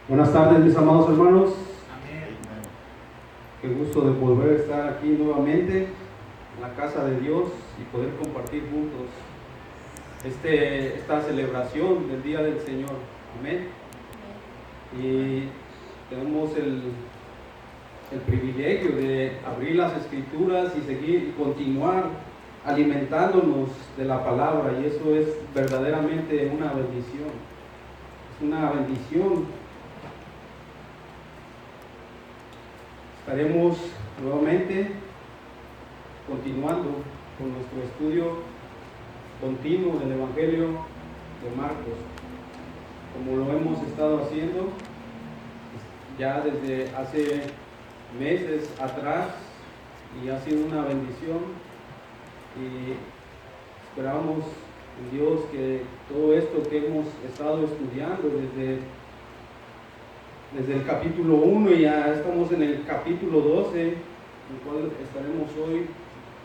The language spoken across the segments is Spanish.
Buenas tardes, mis amados hermanos. Amén. Qué gusto de volver a estar aquí nuevamente en la casa de Dios y poder compartir juntos esta celebración del Día del Señor. Amén. Y tenemos el privilegio de abrir las Escrituras y seguir y continuar alimentándonos de la palabra, y eso es verdaderamente una bendición. Es una bendición. Estaremos nuevamente continuando con nuestro estudio continuo del Evangelio de Marcos, como lo hemos estado haciendo ya desde hace meses atrás, y ha sido una bendición, y esperamos en Dios que todo esto que hemos estado estudiando desde el capítulo 1, y ya estamos en el capítulo 12, en el cual estaremos hoy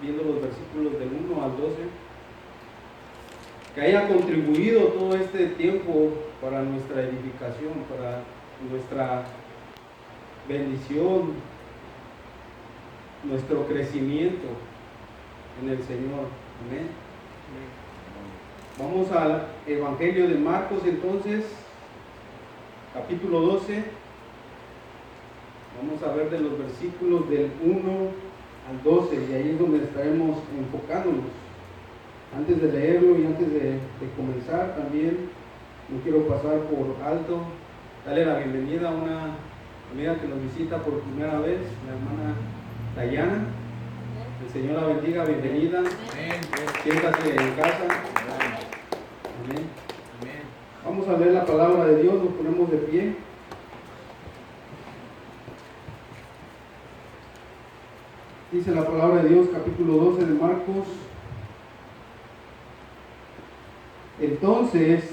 viendo los versículos del 1 al 12, que haya contribuido todo este tiempo para nuestra edificación, para nuestra bendición, nuestro crecimiento en el Señor. Amén. Vamos al Evangelio de Marcos entonces, capítulo 12. Vamos a ver de los versículos del 1 al 12, y ahí es donde estaremos enfocándonos. Antes de leerlo y antes de comenzar, también no quiero pasar por alto darle la bienvenida a una amiga que nos visita por primera vez, la hermana Dayana. El Señor la bendiga, bienvenida. Amén. Siéntate en casa. Amén. Amén. Vamos a leer la palabra de Dios, nos ponemos de pie. Dice la palabra de Dios, capítulo 12 de Marcos. Entonces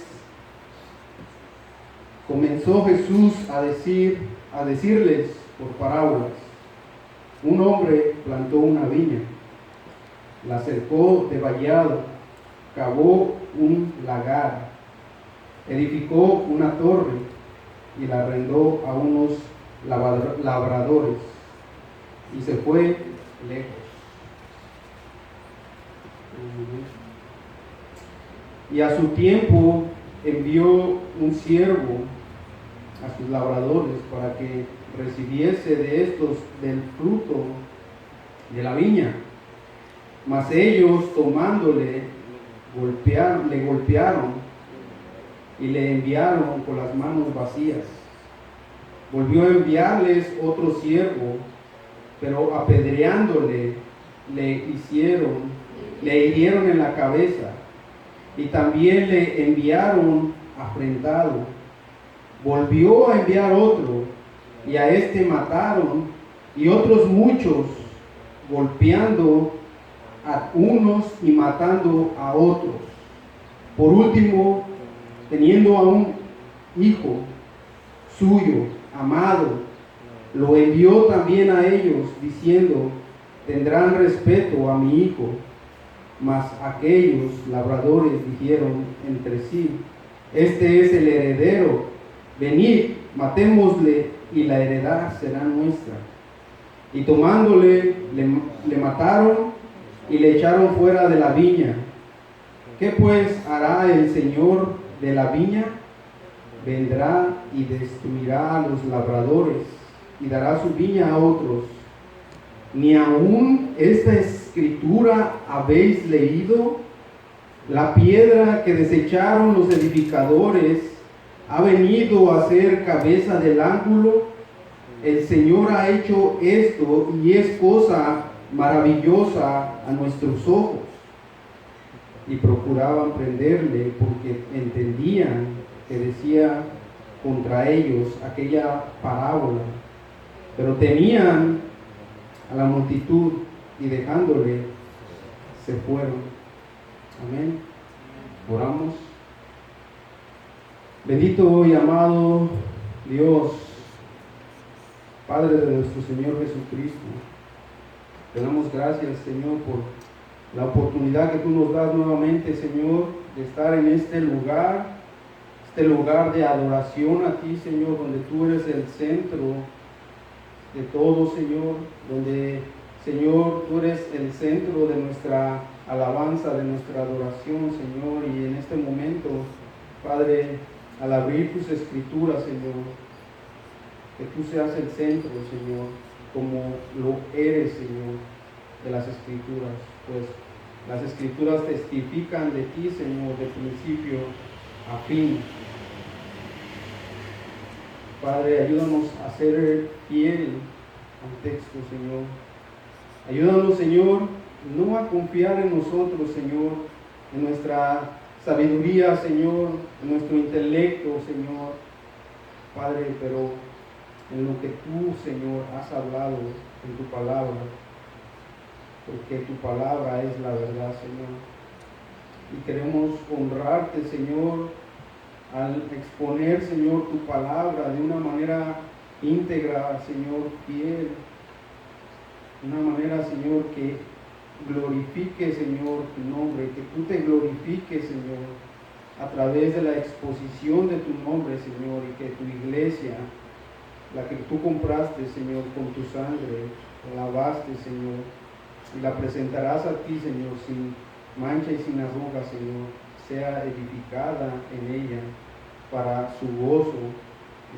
comenzó Jesús a decirles por parábolas: un hombre plantó una viña, la cercó de vallado, cavó un lagar, edificó una torre y la arrendó a unos labradores, y se fue lejos. Y a su tiempo envió un siervo a sus labradores para que recibiese de estos del fruto de la viña. Mas ellos, tomándole, le golpearon y le enviaron con las manos vacías. Volvió a enviarles otro siervo, pero apedreándole le hirieron en la cabeza, y también le enviaron afrentado. Volvió a enviar otro, y a este mataron, y otros muchos, golpeando a unos y matando a otros. Por último, teniendo a un hijo suyo amado, lo envió también a ellos, diciendo: tendrán respeto a mi hijo. Mas aquellos labradores dijeron entre sí: este es el heredero, venid, matémosle, y la heredad será nuestra. Y tomándole, le mataron y le echaron fuera de la viña. ¿Qué pues hará el Señor de la viña? Vendrá y destruirá a los labradores y dará su viña a otros. ¿Ni aún esta escritura habéis leído? La piedra que desecharon los edificadores ha venido a ser cabeza del ángulo. El Señor ha hecho esto, y es cosa maravillosa a nuestros ojos. Y procuraban prenderle, porque entendían que decía contra ellos aquella parábola. Pero temían a la multitud, y dejándole se fueron. Amén. Oramos. Bendito y amado Dios, Padre de nuestro Señor Jesucristo, te damos gracias, Señor, por la oportunidad que tú nos das nuevamente, Señor, de estar en este lugar, este lugar de adoración a ti, Señor, donde tú eres el centro de todo, Señor, donde, Señor, tú eres el centro de nuestra alabanza, de nuestra adoración, Señor, y en este momento, Padre, al abrir tus escrituras, Señor, que tú seas el centro, Señor, como lo eres, Señor, de las escrituras, pues las escrituras testifican de ti, Señor, de principio a fin. Padre, ayúdanos a ser fiel al texto, Señor. Ayúdanos, Señor, no a confiar en nosotros, Señor, en nuestra sabiduría, Señor, en nuestro intelecto, Señor, Padre, pero en lo que tú, Señor, has hablado en tu palabra, porque tu palabra es la verdad, Señor. Y queremos honrarte, Señor, al exponer, Señor, tu palabra de una manera íntegra, Señor, fiel, de una manera, Señor, que glorifique, Señor, tu nombre, que tú te glorifiques, Señor, a través de la exposición de tu nombre, Señor, y que tu iglesia, la que tú compraste, Señor, con tu sangre, la lavaste, Señor, y la presentarás a ti, Señor, sin mancha y sin arruga, Señor, sea edificada en ella para su gozo,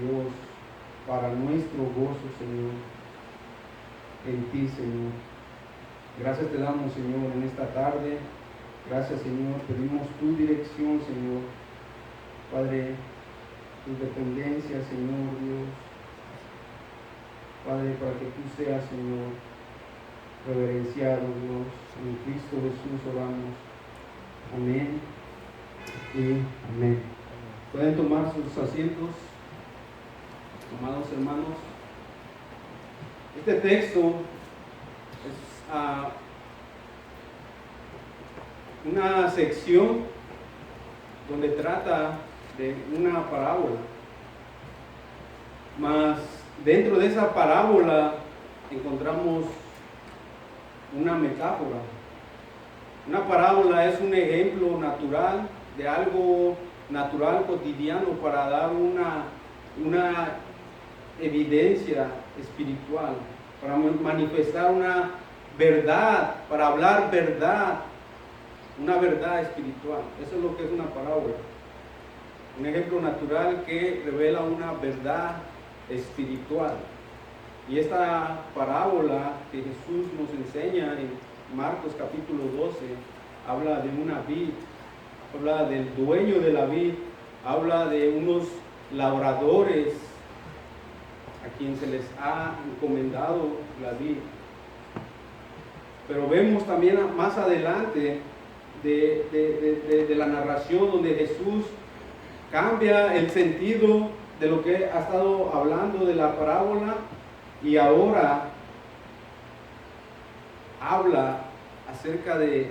Dios, para nuestro gozo, Señor, en ti, Señor. Gracias te damos, Señor, en esta tarde. Gracias, Señor. Pedimos tu dirección, Señor. Padre, tu dependencia, Señor, Dios. Padre, para que tú seas, Señor, reverenciado, Dios. En Cristo Jesús oramos. Amén y amén. Pueden tomar sus asientos, amados hermanos. Este texto es una sección donde trata de una parábola, mas dentro de esa parábola encontramos una metáfora. Una parábola es un ejemplo natural de algo natural, cotidiano, para dar una evidencia espiritual, para manifestar una verdad, para hablar verdad, una verdad espiritual. Eso es lo que es una parábola. Un ejemplo natural que revela una verdad espiritual. Y esta parábola que Jesús nos enseña en Marcos capítulo 12, habla de una vid, habla del dueño de la vid, habla de unos labradores a quien se les ha encomendado la vid. Pero vemos también más adelante de la narración donde Jesús cambia el sentido de lo que ha estado hablando de la parábola y ahora habla acerca de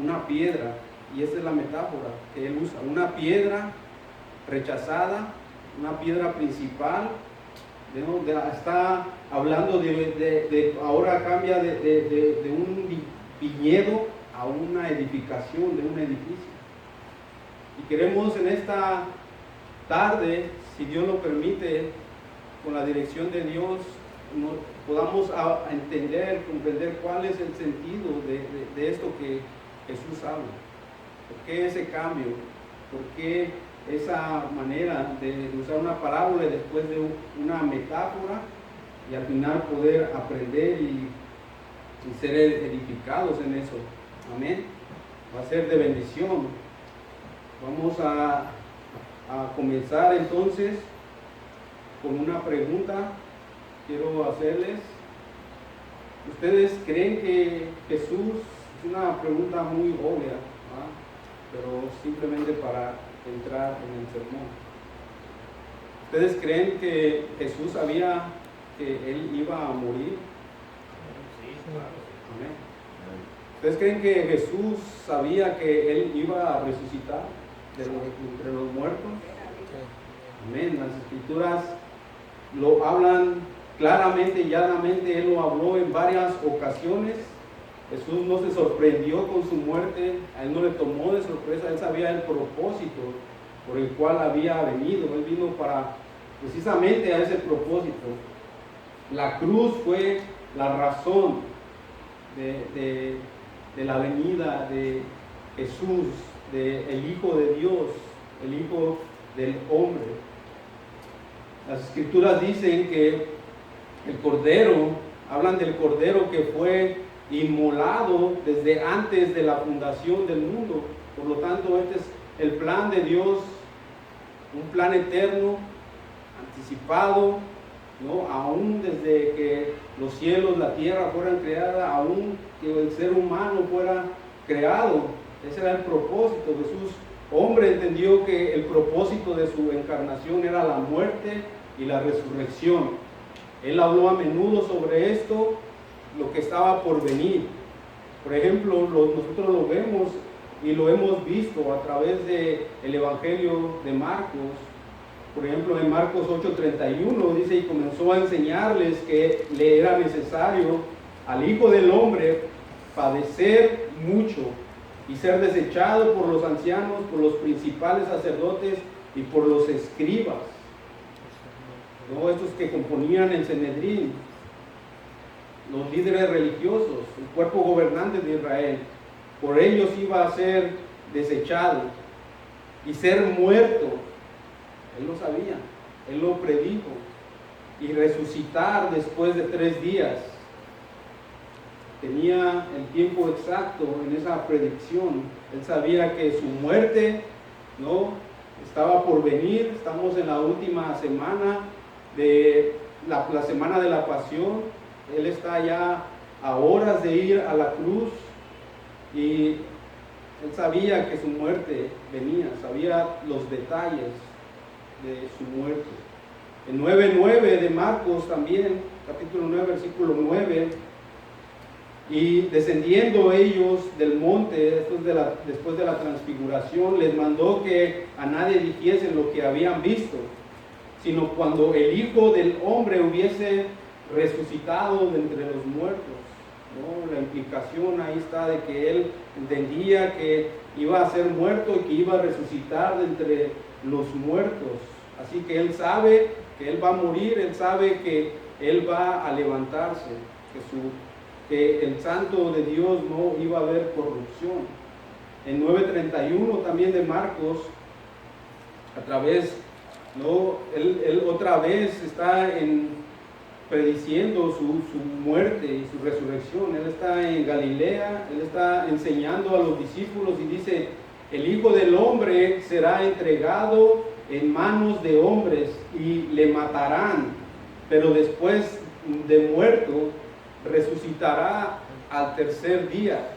una piedra, y esa es la metáfora que él usa, una piedra rechazada, una piedra principal. Está hablando ahora cambia de un viñedo a una edificación, de un edificio. Y queremos en esta tarde, si Dios lo permite, con la dirección de Dios, podamos entender, comprender cuál es el sentido de esto que Jesús habla. ¿Por qué ese cambio? ¿Por qué esa manera de usar una parábola y después de una metáfora y al final poder aprender y ser edificados en eso? Amén. Va a ser de bendición. Vamos a comenzar entonces con una pregunta. Quiero hacerles: ¿ustedes creen que Jesús, es una pregunta muy obvia, ¿verdad?, pero simplemente para entrar en el sermón, ¿ustedes creen que Jesús sabía que Él iba a morir? Sí, claro. Amén. ¿Ustedes creen que Jesús sabía que Él iba a resucitar entre los muertos? Amén. Las Escrituras lo hablan claramente y llanamente. Él lo habló en varias ocasiones. Jesús no se sorprendió con su muerte, a Él no le tomó de sorpresa. Él sabía el propósito por el cual había venido. Él vino para precisamente a ese propósito. La cruz fue la razón de la venida de Jesús, del Hijo de Dios, el Hijo del hombre. Las Escrituras dicen que el Cordero, hablan del Cordero que fue inmolado desde antes de la fundación del mundo. Por lo tanto, este es el plan de Dios, un plan eterno, anticipado, ¿no? Aún desde que los cielos, la tierra fueran creadas, aún que el ser humano fuera creado. Ese era el propósito. Jesús, hombre, entendió que el propósito de su encarnación era la muerte y la resurrección. Él habló a menudo sobre esto, lo que estaba por venir. Por ejemplo, nosotros lo vemos y lo hemos visto a través del Evangelio de Marcos. Por ejemplo, en Marcos 8:31 dice: y comenzó a enseñarles que le era necesario al Hijo del Hombre padecer mucho y ser desechado por los ancianos, por los principales sacerdotes y por los escribas, ¿no? Estos que componían el Sanedrín, los líderes religiosos, el cuerpo gobernante de Israel. Por ellos iba a ser desechado y ser muerto. Él lo sabía, él lo predijo, y resucitar después de 3 días. Tenía el tiempo exacto en esa predicción. Él sabía que su muerte, ¿no?, estaba por venir. Estamos en la última semana de la semana de la pasión. Él está ya a horas de ir a la cruz y él sabía que su muerte venía, sabía los detalles de su muerte. En 9:9 de Marcos también, capítulo 9, versículo 9, y descendiendo ellos del monte después de la transfiguración, les mandó que a nadie dijesen lo que habían visto, sino cuando el Hijo del Hombre hubiese resucitado de entre los muertos, ¿no? La implicación ahí está de que él entendía que iba a ser muerto y que iba a resucitar de entre los muertos. Así que él sabe que él va a morir, él sabe que él va a levantarse, que el santo de Dios no iba a haber corrupción. En 9:31 también de Marcos, a través, ¿no?, él otra vez está prediciendo su muerte y su resurrección. Él está en Galilea, él está enseñando a los discípulos y dice: el Hijo del Hombre será entregado en manos de hombres y le matarán, pero después de muerto resucitará al tercer día.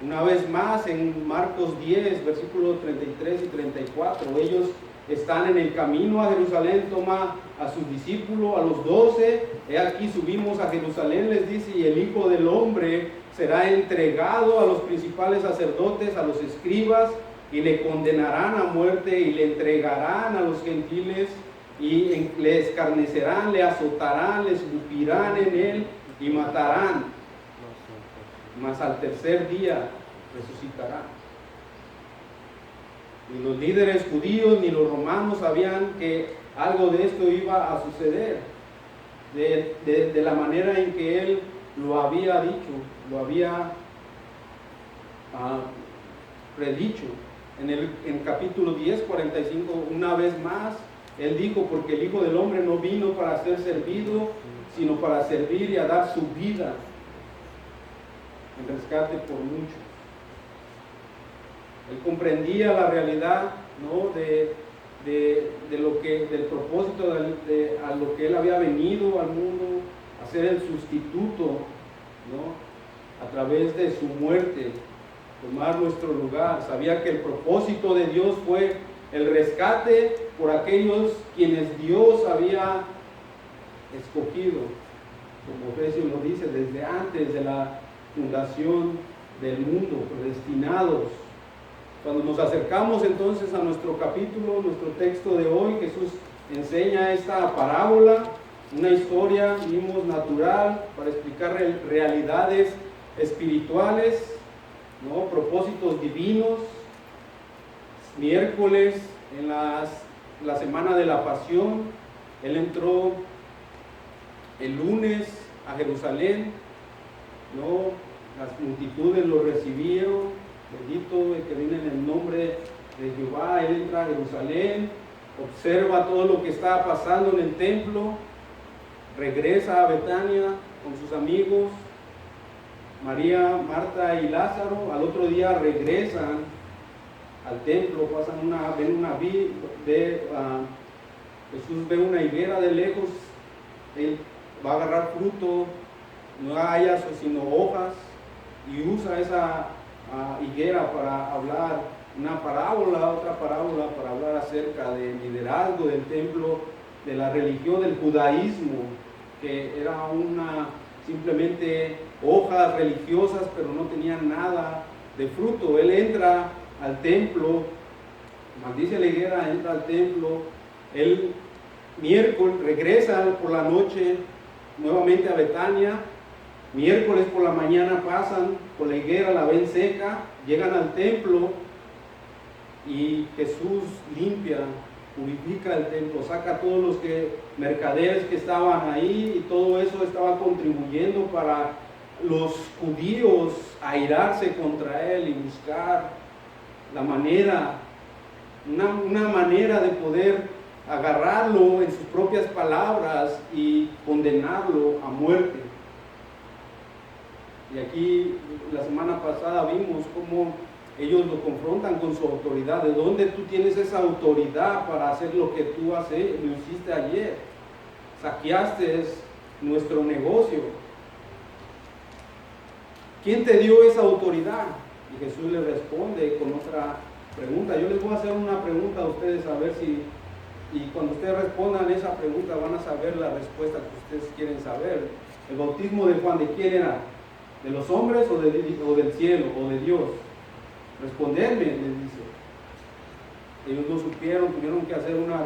Una vez más en Marcos 10, versículos 33 y 34, ellos están en el camino a Jerusalén, toma a sus discípulos, a los 12, he aquí subimos a Jerusalén, les dice, y el Hijo del Hombre será entregado a los principales sacerdotes, a los escribas, y le condenarán a muerte y le entregarán a los gentiles y le escarnecerán, le azotarán, le escupirán en él y matarán, mas al tercer día resucitará. Ni los líderes judíos ni los romanos sabían que algo de esto iba a suceder, de la manera en que él lo había dicho, lo había predicho. En capítulo 10, 45, una vez más, él dijo: porque el Hijo del Hombre no vino para ser servido, sino para servir y a dar su vida en rescate por muchos. Él comprendía la realidad, ¿no?, de lo que, del propósito a lo que él había venido al mundo, a ser el sustituto, ¿no?, a través de su muerte, tomar nuestro lugar. Sabía que el propósito de Dios fue el rescate por aquellos quienes Dios había escogido, como Efesios lo dice, desde antes de la fundación del mundo, predestinados. Cuando nos acercamos entonces a nuestro capítulo, nuestro texto de hoy, Jesús enseña esta parábola, una historia, vimos, natural, para explicar realidades espirituales, ¿no?, propósitos divinos, miércoles, en la semana de la Pasión. Él entró el lunes a Jerusalén, ¿no? Las multitudes lo recibieron. Bendito el que viene en el nombre de Jehová. Él entra a Jerusalén, observa todo lo que estaba pasando en el templo, regresa a Betania con sus amigos, María, Marta y Lázaro. Al otro día regresan al templo, Jesús ve una higuera de lejos, él va a agarrar fruto, no haya sino hojas, y usa esa higuera para hablar otra parábola para hablar acerca del liderazgo del templo, de la religión del judaísmo, que era simplemente hojas religiosas, pero no tenían nada de fruto. Él entra al templo, maldice la higuera, entra al templo. Él miércoles regresa por la noche nuevamente a Betania. Miércoles por la mañana pasan por la higuera, la ven seca, llegan al templo y Jesús limpia, purifica el templo, saca a todos los mercaderes que estaban ahí, y todo eso estaba contribuyendo para los judíos airarse contra él y buscar la manera, una manera de poder agarrarlo en sus propias palabras y condenarlo a muerte. Y aquí la semana pasada vimos cómo ellos lo confrontan con su autoridad. ¿De dónde tú tienes esa autoridad para hacer lo que tú lo hiciste ayer? Saqueaste nuestro negocio. ¿Quién te dio esa autoridad? Y Jesús le responde con otra pregunta. Yo les voy a hacer una pregunta a ustedes, a ver si, y cuando ustedes respondan esa pregunta van a saber la respuesta que ustedes quieren saber. ¿El bautismo de Juan de quién era? ¿De los hombres o del cielo o de Dios? Responderme, les dice. Ellos no supieron, tuvieron que hacer una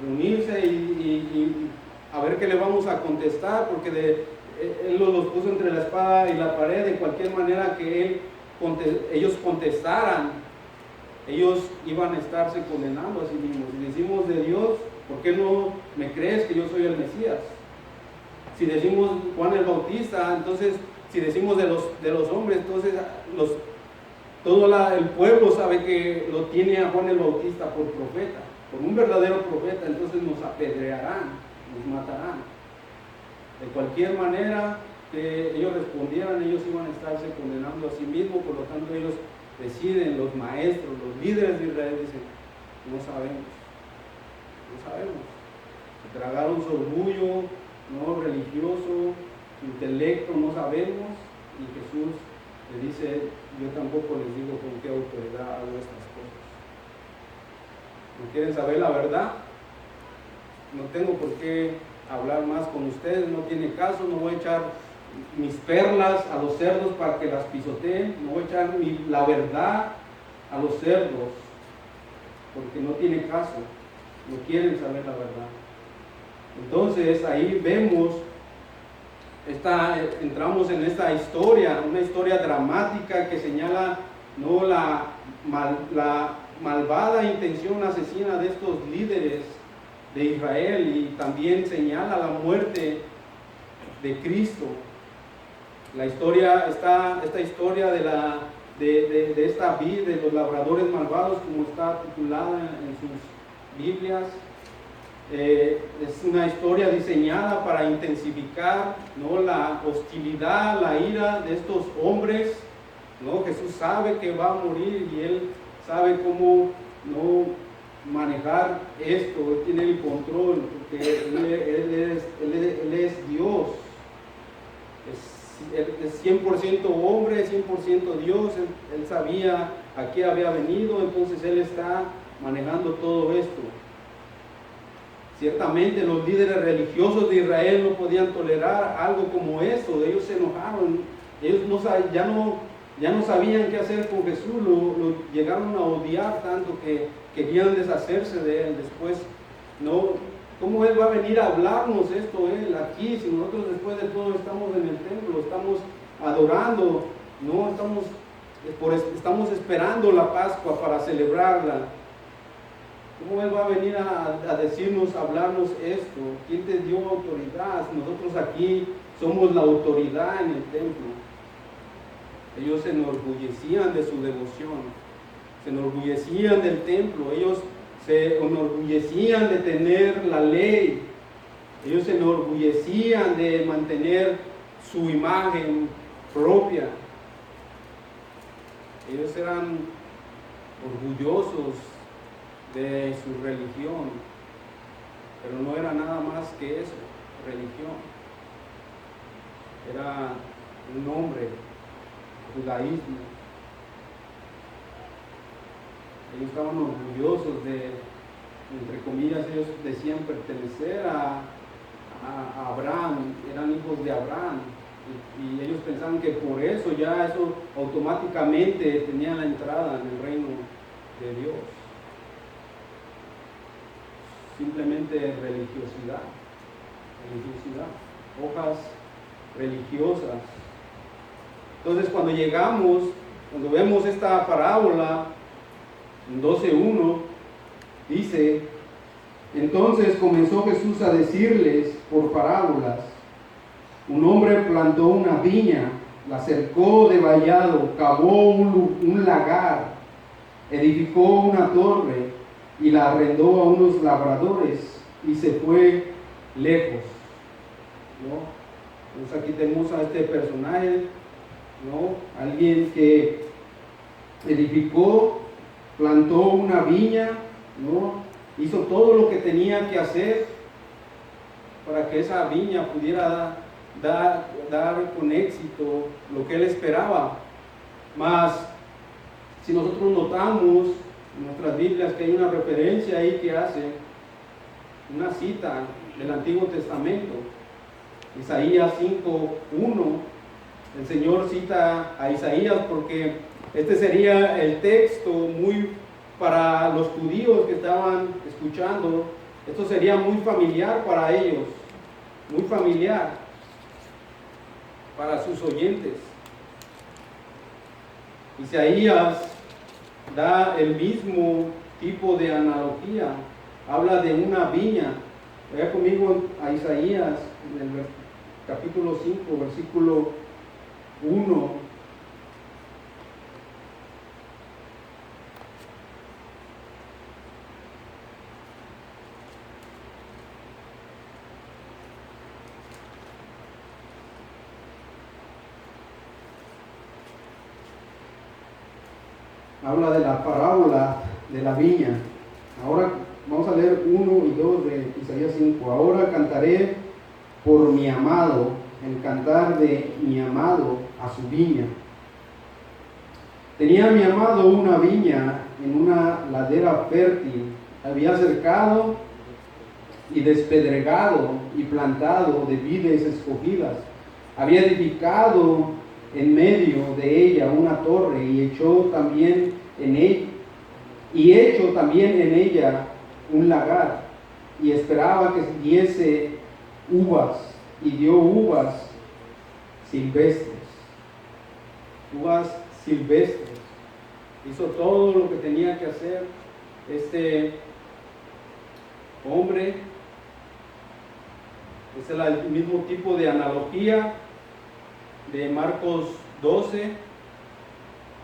reunirse y a ver qué le vamos a contestar, porque él los puso entre la espada y la pared. De cualquier manera que ellos contestaran, ellos iban a estarse condenando a sí mismos. Si decimos de Dios, ¿por qué no me crees que yo soy el Mesías? Si decimos Juan el Bautista, entonces, si decimos de los hombres, entonces todo el pueblo sabe que lo tiene a Juan el Bautista por profeta, por un verdadero profeta. Entonces nos apedrearán, nos matarán. De cualquier manera que ellos respondieran, ellos iban a estarse condenando a sí mismos. Por lo tanto, ellos deciden, los maestros, los líderes de Israel dicen: no sabemos. Se tragaron su orgullo, no religioso, su intelecto, no sabemos. Y Jesús le dice: yo tampoco les digo con qué autoridad hago estas cosas. ¿No quieren saber la verdad? No tengo por qué hablar más con ustedes, no tiene caso. No voy a echar mis perlas a los cerdos para que las pisoteen, no voy a echar la verdad a los cerdos, porque no tiene caso, no quieren saber la verdad. Entonces ahí vemos, entramos en esta historia, una historia dramática que señala, ¿no?, la malvada intención asesina de estos líderes de Israel, y también señala la muerte de Cristo. La historia, esta historia de esta vida de los labradores malvados, como está titulada en sus Biblias, es una historia diseñada para intensificar, ¿no?, la hostilidad, la ira de estos hombres, ¿no? Jesús sabe que va a morir y él sabe cómo no manejar esto. Él tiene el control, porque él es Dios. Es 100% hombre, 100% Dios. Él sabía a qué había venido, entonces él está manejando todo esto. Ciertamente los líderes religiosos de Israel no podían tolerar algo como eso. Ellos se enojaron, ellos ya no sabían qué hacer con Jesús, lo llegaron a odiar tanto que querían deshacerse de él. Después, ¿no?, ¿cómo él va a venir a hablarnos esto él aquí, si nosotros después de todo estamos en el templo, estamos adorando, no estamos estamos esperando la Pascua para celebrarla. ¿Cómo Él va a venir a decirnos, a hablarnos esto? ¿Quién te dio autoridad? Nosotros aquí somos la autoridad en el templo. Ellos se enorgullecían de su devoción, se enorgullecían del templo, ellos se enorgullecían de tener la ley, ellos se enorgullecían de mantener su imagen propia. Ellos eran orgullosos de su religión, pero no era nada más que eso, religión. Era un nombre, judaísmo. Ellos estaban orgullosos de, entre comillas, ellos decían pertenecer a Abraham, eran hijos de Abraham. Y ellos pensaban que por eso ya eso automáticamente tenía la entrada en el reino de Dios. Simplemente religiosidad, hojas religiosas. Entonces cuando vemos esta parábola en 12:1, dice: entonces comenzó Jesús a decirles por parábolas: un hombre plantó una viña, la cercó de vallado, cavó un lagar, edificó una torre y la arrendó a unos labradores y se fue lejos, ¿no? Entonces aquí tenemos a este personaje, ¿no? Alguien que edificó, plantó una viña, ¿no? Hizo todo lo que tenía que hacer para que esa viña pudiera dar con éxito lo que él esperaba. Mas, si nosotros notamos en nuestras Biblias que hay una referencia ahí que hace una cita del Antiguo Testamento, Isaías 5:1, el Señor cita a Isaías porque este sería el texto muy para los judíos que estaban escuchando, esto sería muy familiar para ellos, muy familiar para sus oyentes. Isaías da el mismo tipo de analogía, habla de una viña. Vaya conmigo a Isaías, en el capítulo 5, versículo 1. Habla de la parábola de la viña. Ahora vamos a leer 1 y 2 de Isaías 5. Ahora cantaré por mi amado, el cantar de mi amado a su viña. Tenía mi amado una viña en una ladera fértil, había cercado y despedregado y plantado de vides escogidas, había edificado en medio de ella una torre y hecho también en ella un lagar, y esperaba que diese uvas, y dio uvas silvestres. Hizo todo lo que tenía que hacer este hombre. Es el mismo tipo de analogía de Marcos 12,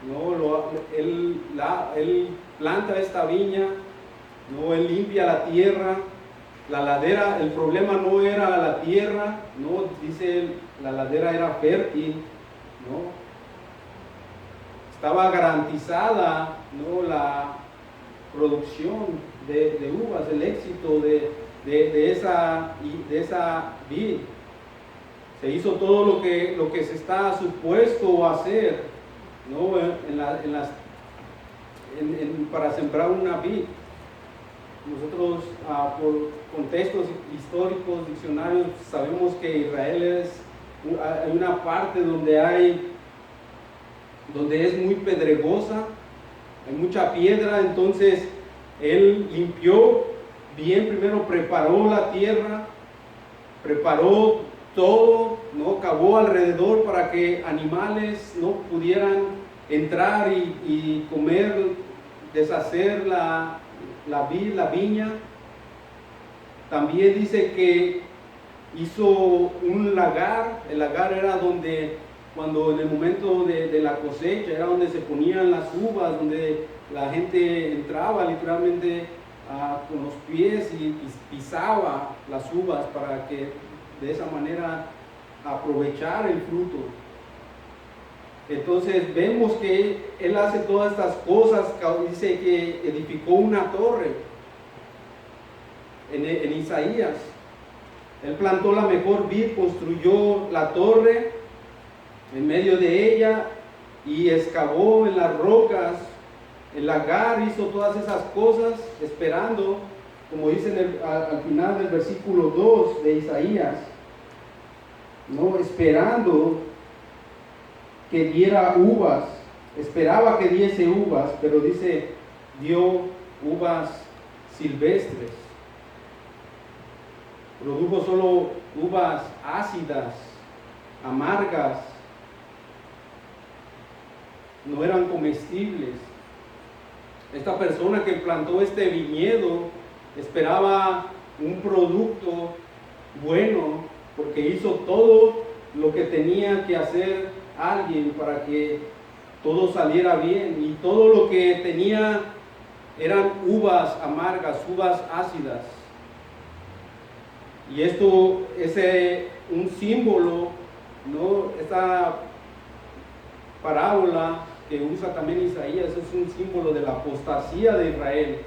¿no? Él planta esta viña, ¿no? Él limpia la tierra, la ladera, el problema no era la tierra, ¿no? Dice él, la ladera era fértil, ¿no? Estaba garantizada, ¿no? La producción de uvas, el éxito de esa vid. Se hizo todo lo que se está supuesto a hacer, ¿no? Para sembrar una vid. Nosotros, por contextos históricos, diccionarios, sabemos que Israel hay una parte donde es muy pedregosa, hay mucha piedra. Entonces él limpió bien, primero preparó la tierra, preparó todo, ¿no? Cavó alrededor para que animales no pudieran entrar y comer, deshacer la viña. También dice que hizo un lagar. El lagar era donde, cuando en el momento de la cosecha, era donde se ponían las uvas, donde la gente entraba literalmente con los pies y pisaba las uvas para que de esa manera aprovechar el fruto. Entonces vemos que él hace todas estas cosas. Dice que edificó una torre en Isaías. Él plantó la mejor vid, construyó la torre en medio de ella y excavó en las rocas el lagar, hizo todas esas cosas esperando, como dice al final del versículo 2 de Isaías, ¿no? Esperando que diera uvas, esperaba que diese uvas, pero dice, dio uvas silvestres, produjo solo uvas ácidas, amargas, no eran comestibles. Esta persona que plantó este viñedo esperaba un producto bueno, porque hizo todo lo que tenía que hacer alguien para que todo saliera bien, y todo lo que tenía eran uvas amargas, uvas ácidas. Y esto es un símbolo, ¿no? Esta parábola que usa también Isaías es un símbolo de la apostasía de Israel,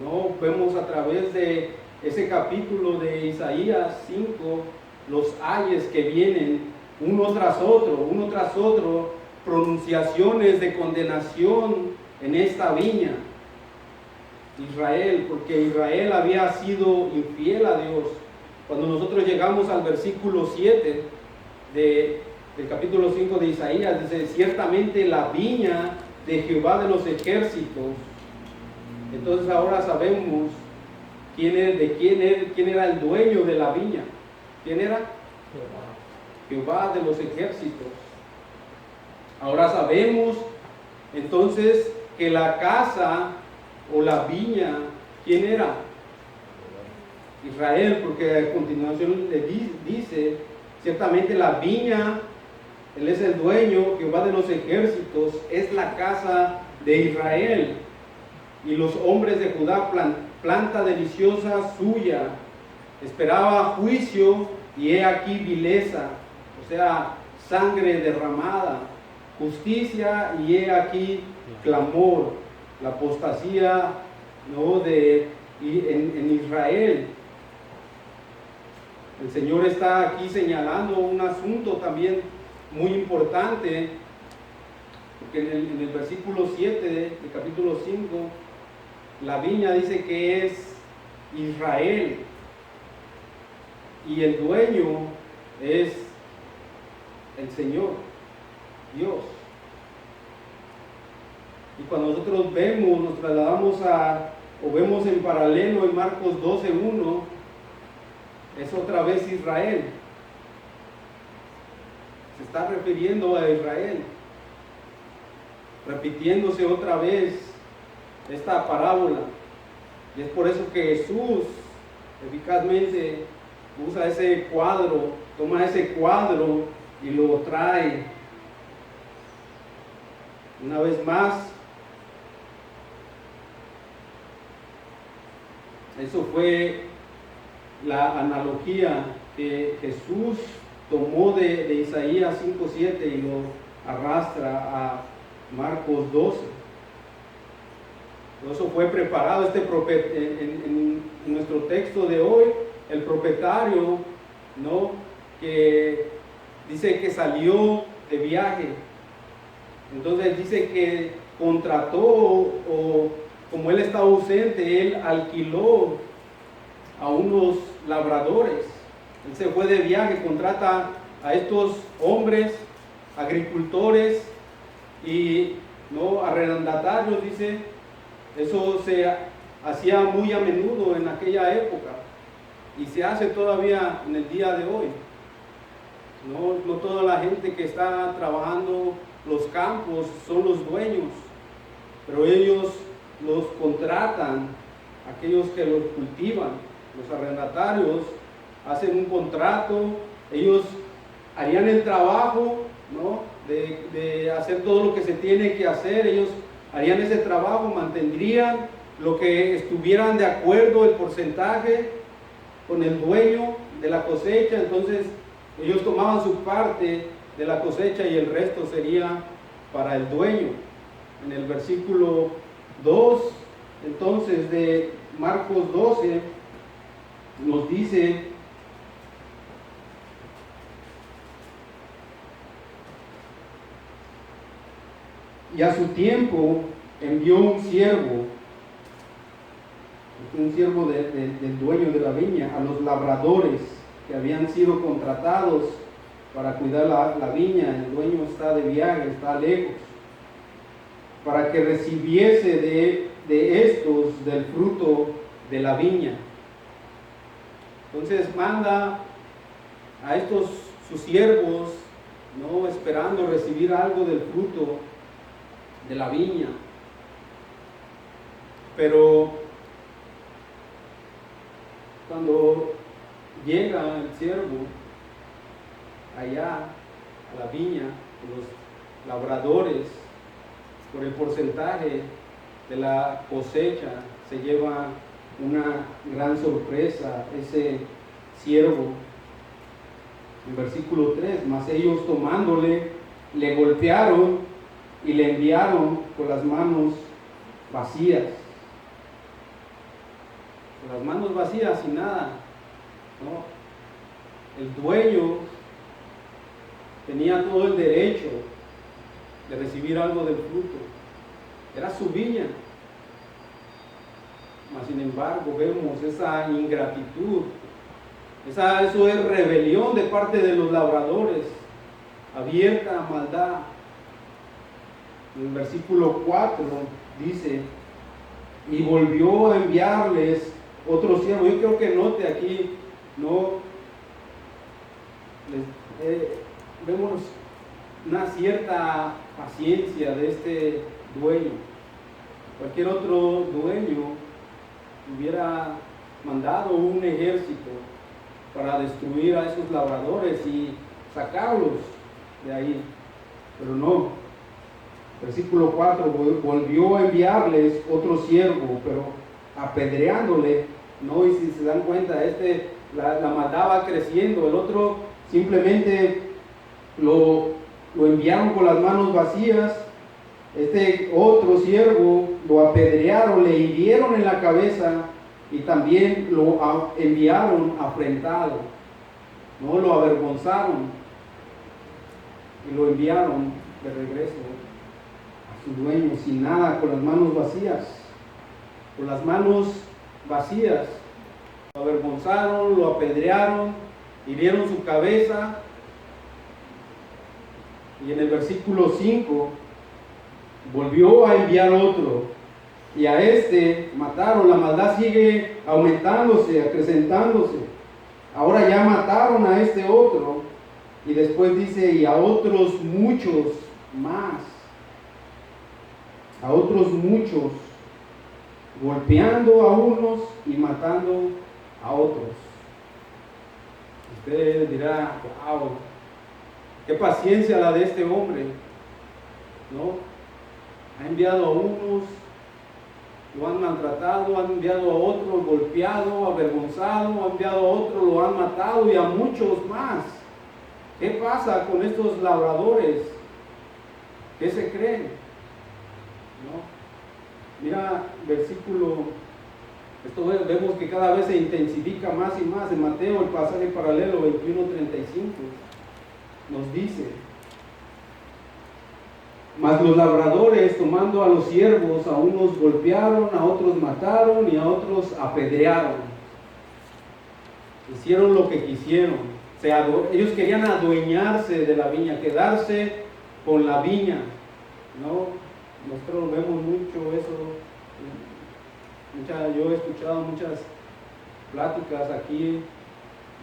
¿no? Vemos a través de ese capítulo de Isaías 5 los ayes que vienen uno tras otro, pronunciaciones de condenación en esta viña. Israel, porque Israel había sido infiel a Dios. Cuando nosotros llegamos al versículo 7 del capítulo 5 de Isaías, dice, ciertamente la viña de Jehová de los ejércitos. Entonces ahora sabemos quién era el dueño de la viña. ¿Quién era? Jehová de los ejércitos. Ahora sabemos entonces que la casa o la viña, ¿quién era? Israel, porque a continuación le dice, ciertamente la viña, él es el dueño, Jehová de los ejércitos, es la casa de Israel, y los hombres de Judá, planta deliciosa suya. Esperaba juicio, y he aquí vileza, o sea, sangre derramada, justicia, y he aquí clamor, la apostasía, ¿no? en Israel. El Señor está aquí señalando un asunto también muy importante, porque en el versículo 7 del capítulo 5, la viña dice que es Israel, y el dueño es el Señor, Dios. Y cuando nosotros vemos, nos trasladamos o vemos en paralelo en Marcos 12:1, es otra vez Israel. Se está refiriendo a Israel, repitiéndose otra vez esta parábola. Y es por eso que Jesús eficazmente usa ese cuadro, toma ese cuadro y lo trae una vez más. Eso fue la analogía que Jesús tomó de Isaías 5:7 y lo arrastra a Marcos 12. Eso fue preparado en nuestro texto de hoy. El propietario, ¿no? Que dice que salió de viaje. Entonces dice que contrató, o como él estaba ausente, él alquiló a unos labradores. Él se fue de viaje, contrata a estos hombres, agricultores y no arrendatarios, dice. Eso se hacía muy a menudo en aquella época y se hace todavía en el día de hoy. No toda la gente que está trabajando los campos son los dueños, pero ellos los contratan, aquellos que los cultivan, los arrendatarios, hacen un contrato, ellos harían el trabajo, ¿no?, de hacer todo lo que se tiene que hacer, ellos harían ese trabajo, mantendrían lo que estuvieran de acuerdo, el porcentaje con el dueño de la cosecha. Entonces ellos tomaban su parte de la cosecha y el resto sería para el dueño. En el versículo 2, entonces, de Marcos 12, nos dice: y a su tiempo envió un siervo del dueño de la viña, a los labradores que habían sido contratados para cuidar la viña. El dueño está de viaje, está lejos, para que recibiese de estos del fruto de la viña. Entonces manda a estos sus siervos, no esperando recibir algo del fruto de la viña, pero cuando llega el siervo allá a la viña, los labradores, por el porcentaje de la cosecha, se lleva una gran sorpresa ese siervo. En versículo 3, mas ellos tomándole, le golpearon y le enviaron con las manos vacías. Con las manos vacías y nada, ¿no? El dueño tenía todo el derecho de recibir algo del fruto. Era su viña. Mas sin embargo vemos esa ingratitud, eso es rebelión de parte de los labradores, abierta maldad. En el versículo 4 dice: y volvió a enviarles otro siervo. Yo creo que note aquí, vemos una cierta paciencia de este dueño. Cualquier otro dueño hubiera mandado un ejército para destruir a esos labradores y sacarlos de ahí, pero no. Versículo 4, volvió a enviarles otro siervo, pero apedreándole, ¿no? Y si se dan cuenta, la maldad va creciendo. El otro simplemente lo enviaron con las manos vacías. Este otro siervo lo apedrearon, le hirieron en la cabeza y también lo enviaron afrentado, ¿no? Lo avergonzaron y lo enviaron de regreso a su dueño sin nada, con las manos vacías. Con las manos vacías. Lo avergonzaron, lo apedrearon, hirieron su cabeza. Y en el versículo 5 volvió a enviar otro, y a este mataron. La maldad sigue aumentándose, acrecentándose. Ahora ya mataron a este otro, y después dice: y a otros muchos más. A otros muchos, golpeando a unos y matando a otros. Usted dirá: wow, qué paciencia la de este hombre, ¿no? Ha enviado a unos, lo han maltratado, ha enviado a otros, golpeado, avergonzado, ha enviado a otros, lo han matado, y a muchos más. ¿Qué pasa con estos labradores? ¿Qué se creen? ¿No? Mira, versículo, esto vemos que cada vez se intensifica más y más. En Mateo, el pasaje paralelo 21:35 nos dice: mas los labradores, tomando a los siervos, a unos golpearon, a otros mataron y a otros apedrearon. Hicieron lo que quisieron. Ellos querían adueñarse de la viña, quedarse con la viña, ¿no? Nosotros vemos mucho eso. Yo he escuchado muchas pláticas aquí,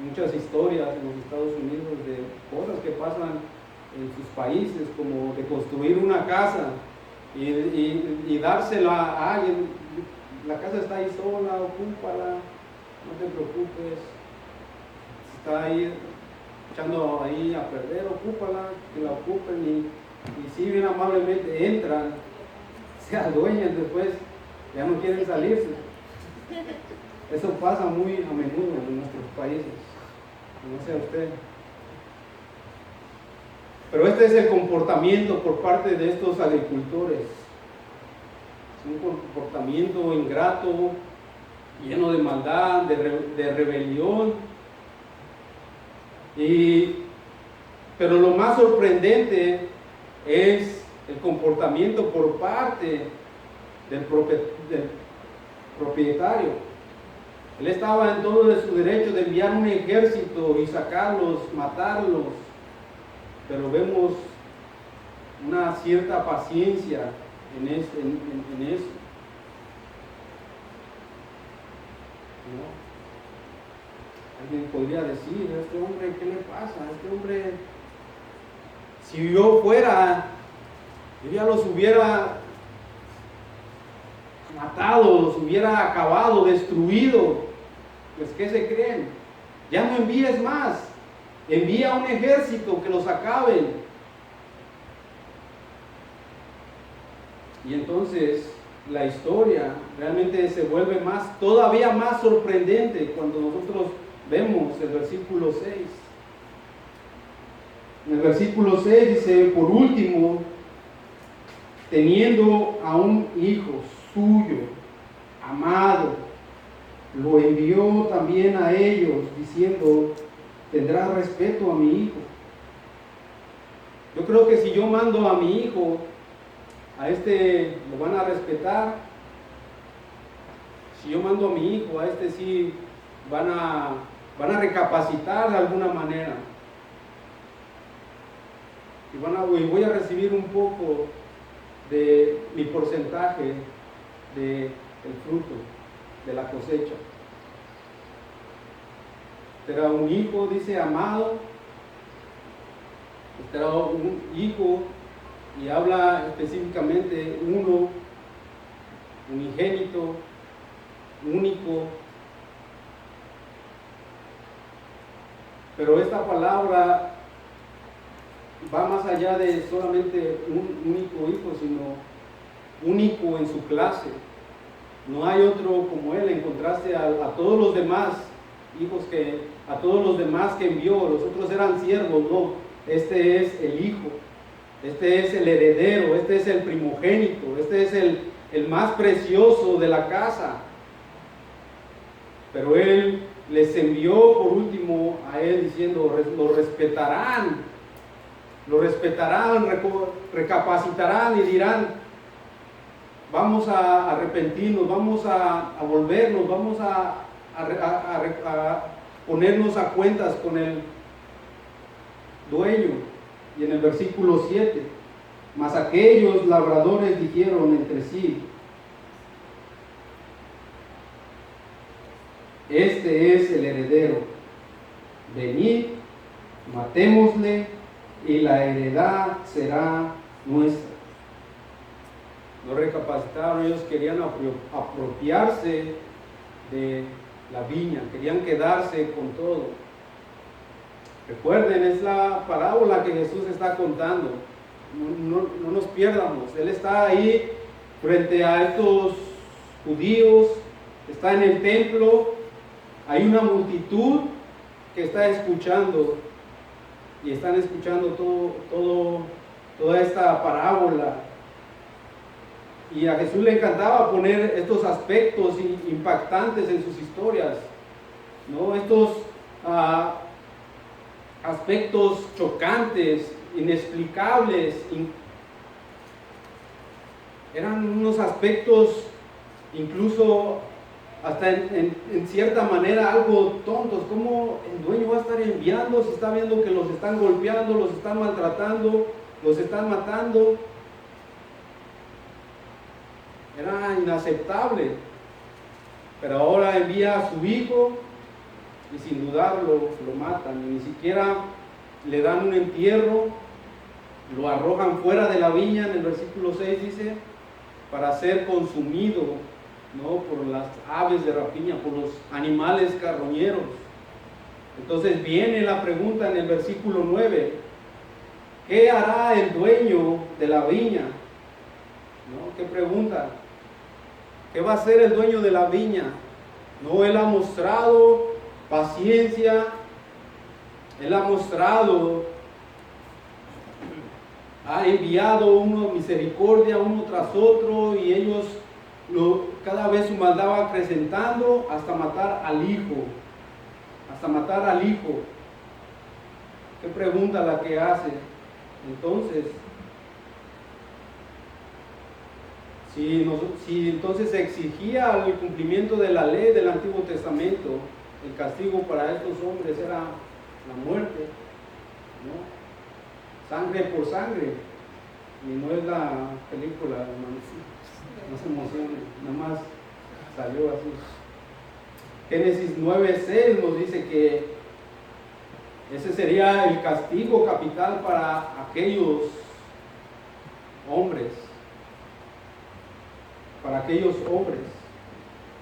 muchas historias en los Estados Unidos de cosas que pasan en sus países, como de construir una casa y dársela a alguien. La casa está ahí sola, ocúpala, no te preocupes, está ahí echando ahí a perder, ocúpala, que la ocupen y si bien amablemente entran, se adueñan después, ya no quieren salirse. Eso pasa muy a menudo en nuestros países, no sé usted. Pero este es el comportamiento por parte de estos agricultores. Es un comportamiento ingrato, lleno de maldad, de rebelión. Pero lo más sorprendente es el comportamiento por parte del propietario. Él estaba en todo su derecho de enviar un ejército y sacarlos, matarlos, pero vemos una cierta paciencia en eso. ¿No? Alguien podría decir, a este hombre, ¿qué le pasa? A este hombre, si yo fuera, yo ya los hubiera matado, los hubiera acabado, destruido. Pues ¿qué se creen? Ya no envíes más, envía un ejército que los acaben. Y entonces la historia realmente se vuelve todavía más sorprendente cuando nosotros vemos el versículo 6. En el versículo 6 dice, por último, teniendo a un hijo suyo, amado, lo envió también a ellos, diciendo, tendrá respeto a mi hijo. Yo creo que si yo mando a mi hijo, a este lo van a respetar. Si yo mando a mi hijo, a este sí van a recapacitar de alguna manera. Y voy a recibir un poco de mi porcentaje del fruto de la cosecha. Era un hijo, dice, amado. Era un hijo y habla específicamente uno, unigénito, único. Pero esta palabra va más allá de solamente un único hijo, sino único en su clase. No hay otro como él, en contraste a todos los demás hijos a todos los demás que envió. Los otros eran siervos, no. Este es el hijo, este es el heredero, este es el primogénito, este es el más precioso de la casa. Pero él les envió por último a él diciendo, lo respetarán, recapacitarán y dirán, vamos a arrepentirnos, vamos a volvernos, vamos a ponernos a cuentas con el dueño. Y en el versículo 7, mas aquellos labradores dijeron entre sí, este es el heredero, venid, matémosle y la heredad será nuestra. No recapacitaron, ellos querían apropiarse de la viña, querían quedarse con todo. Recuerden, es la parábola que Jesús está contando. No nos pierdamos. Él está ahí frente a estos judíos, está en el templo, hay una multitud que está escuchando y están escuchando toda esta parábola. Y a Jesús le encantaba poner estos aspectos impactantes en sus historias, ¿no? Estos aspectos chocantes, inexplicables, eran unos aspectos incluso hasta en cierta manera algo tontos. ¿Cómo el dueño va a estar enviando si está viendo que los están golpeando, los están maltratando, los están matando? Era inaceptable. Pero ahora envía a su hijo y sin dudarlo lo matan, y ni siquiera le dan un entierro, lo arrojan fuera de la viña, en el versículo 6 dice, para ser consumido, ¿no?, por las aves de rapiña, por los animales carroñeros. Entonces viene la pregunta en el versículo 9, ¿qué hará el dueño de la viña? ¿No? ¿Qué pregunta? ¿Qué va a hacer el dueño de la viña? No, él ha mostrado paciencia, él ha mostrado, ha enviado uno misericordia uno tras otro, y ellos cada vez su maldad va acrecentando hasta matar al hijo. Hasta matar al hijo. ¿Qué pregunta la que hace? Entonces, si entonces se exigía el cumplimiento de la ley del Antiguo Testamento, el castigo para estos hombres era la muerte, ¿no? Sangre por sangre. Y no es la película, hermanos. No se emocionen, nada más salió así. Génesis 9:6 nos dice que ese sería el castigo capital para aquellos hombres. Para aquellos hombres.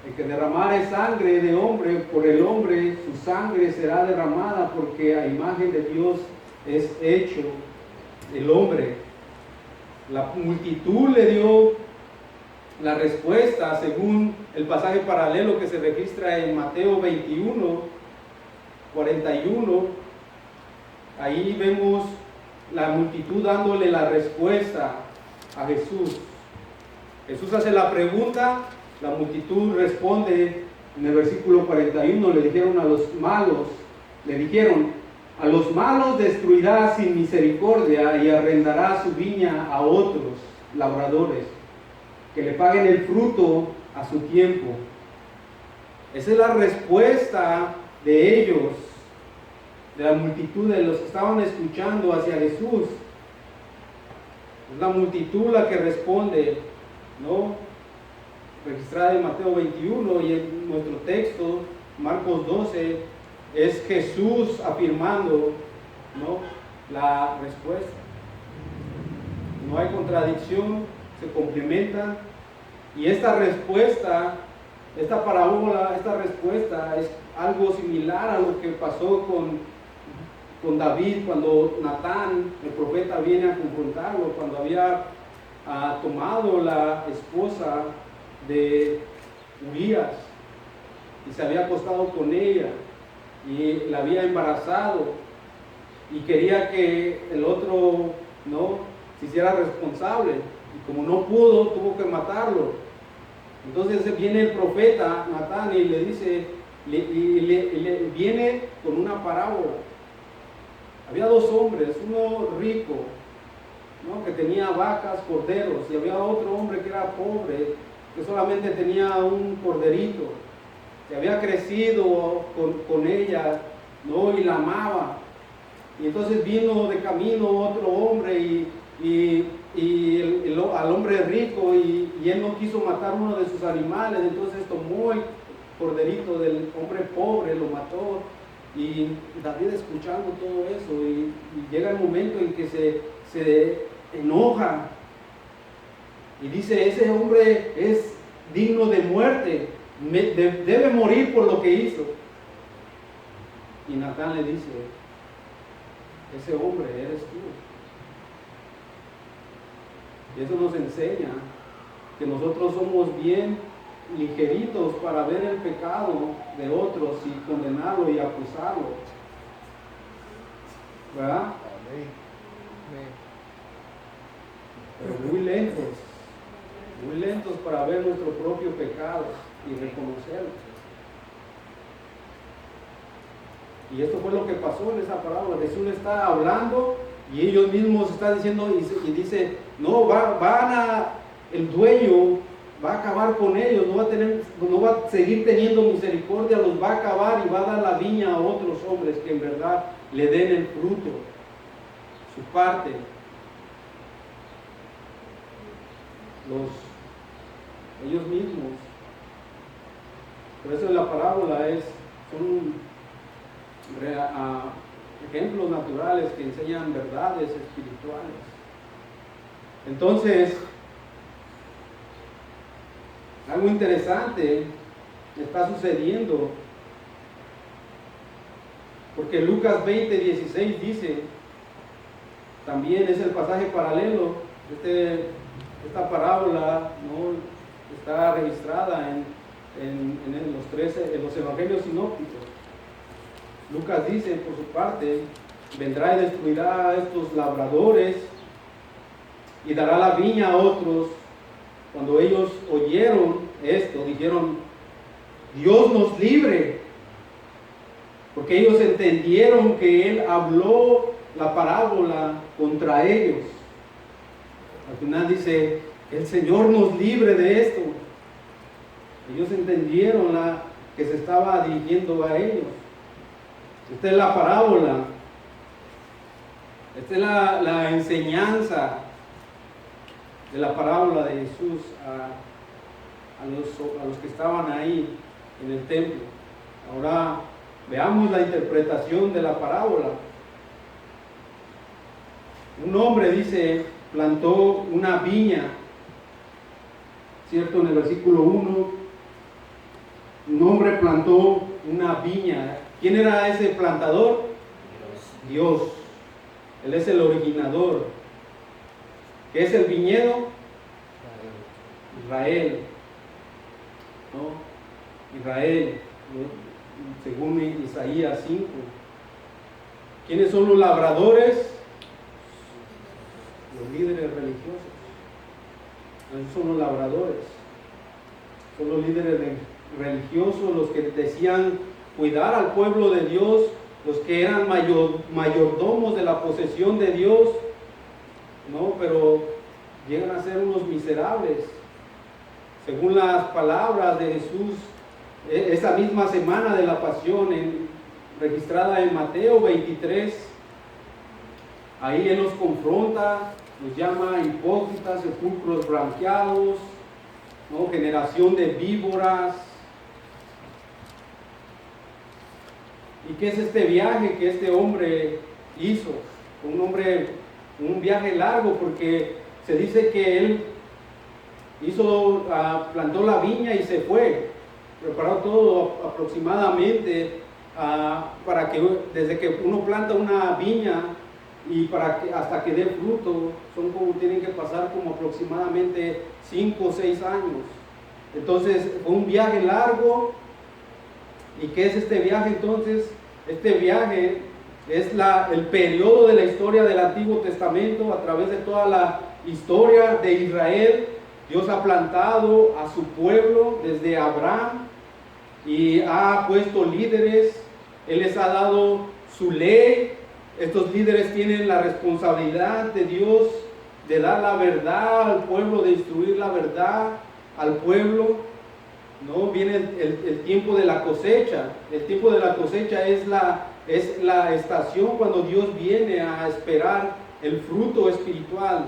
El que derramare sangre de hombre por el hombre, su sangre será derramada, porque a imagen de Dios es hecho el hombre. La multitud le dio la respuesta según el pasaje paralelo que se registra en Mateo 21, 41. Ahí vemos la multitud dándole la respuesta a Jesús. Jesús hace la pregunta, la multitud responde en el versículo 41, le dijeron, a los malos destruirá sin misericordia y arrendará su viña a otros labradores, que le paguen el fruto a su tiempo. Esa es la respuesta de ellos, de la multitud, de los que estaban escuchando hacia Jesús. Es la multitud la que responde, ¿no? Registrada en Mateo 21, y en nuestro texto, Marcos 12, es Jesús afirmando, ¿no?, la respuesta. No hay contradicción, se complementan. Y esta respuesta, esta parábola, esta respuesta es algo similar a lo que pasó con David cuando Natán, el profeta, viene a confrontarlo, cuando había tomado la esposa de Urías y se había acostado con ella y la había embarazado, y quería que el otro, ¿no?, se hiciera responsable, y como no pudo, tuvo que matarlo. Entonces viene el profeta Natán y le dice, viene con una parábola. Había dos hombres, uno rico, ¿no?, que tenía vacas, corderos, y había otro hombre que era pobre, que solamente tenía un corderito, que había crecido con ella, ¿no?, y la amaba. Y entonces vino de camino otro hombre al hombre rico, y él no quiso matar uno de sus animales, entonces tomó el corderito del hombre pobre, lo mató. Y David, escuchando todo eso, y llega el momento en que se enoja y dice, ese hombre es digno de muerte, debe morir por lo que hizo. Y Natán le dice, ese hombre eres tú. Y eso nos enseña que nosotros somos bien ligeritos para ver el pecado de otros y condenarlo y acusarlo, ¿verdad? Pero muy lentos para ver nuestro propio pecado y reconocerlo. Y esto fue lo que pasó en esa parábola. Jesús está hablando y ellos mismos están diciendo, y dice, no, el dueño va a acabar con ellos, no va a seguir teniendo misericordia, los va a acabar, y va a dar la viña a otros hombres que en verdad le den el fruto, su parte. Ellos mismos. Por eso la parábola son ejemplos naturales que enseñan verdades espirituales. Entonces, algo interesante está sucediendo, porque Lucas 20:16 dice, también es el pasaje paralelo, esta parábola, ¿no?, está registrada en los evangelios sinópticos. Lucas dice, por su parte, vendrá y destruirá a estos labradores y dará la viña a otros. Cuando ellos oyeron esto, dijeron, Dios nos libre, porque ellos entendieron que Él habló la parábola contra ellos. Al final dice, el Señor nos libre de esto. Ellos entendieron que se estaba dirigiendo a ellos. Esta es la parábola. Esta es la enseñanza de la parábola de Jesús a los que estaban ahí en el templo. Ahora veamos la interpretación de la parábola. Un hombre, dice, plantó una viña, ¿cierto? En el versículo 1, un hombre plantó una viña. ¿Quién era ese plantador? Dios. Él es el originador. ¿Qué es el viñedo? Israel. ¿No? Israel, ¿no?, según Isaías 5. ¿Quiénes son los labradores? Los líderes religiosos. Esos son los labradores. Son los líderes religiosos los que decían cuidar al pueblo de Dios, los que eran mayordomos de la posesión de Dios, ¿no? Pero llegan a ser unos miserables. Según las palabras de Jesús, esa misma semana de la pasión, registrada en Mateo 23, ahí Él los confronta, los llama hipócritas, sepulcros blanqueados, ¿no?, generación de víboras. ¿Y qué es este viaje que este hombre hizo? Un viaje largo, porque se dice que él plantó la viña y se fue, preparó todo aproximadamente para que desde que uno planta una viña y hasta que dé fruto, tienen que pasar como aproximadamente 5 o 6 años. Entonces fue un viaje largo. ¿Y qué es este viaje entonces? Este viaje es el periodo de la historia del Antiguo Testamento. A través de toda la historia de Israel, Dios ha plantado a su pueblo desde Abraham y ha puesto líderes. Él les ha dado su ley. Estos líderes tienen la responsabilidad de Dios de dar la verdad al pueblo, de instruir la verdad al pueblo. ¿No? Viene el tiempo de la cosecha. El tiempo de la cosecha es la estación cuando Dios viene a esperar el fruto espiritual,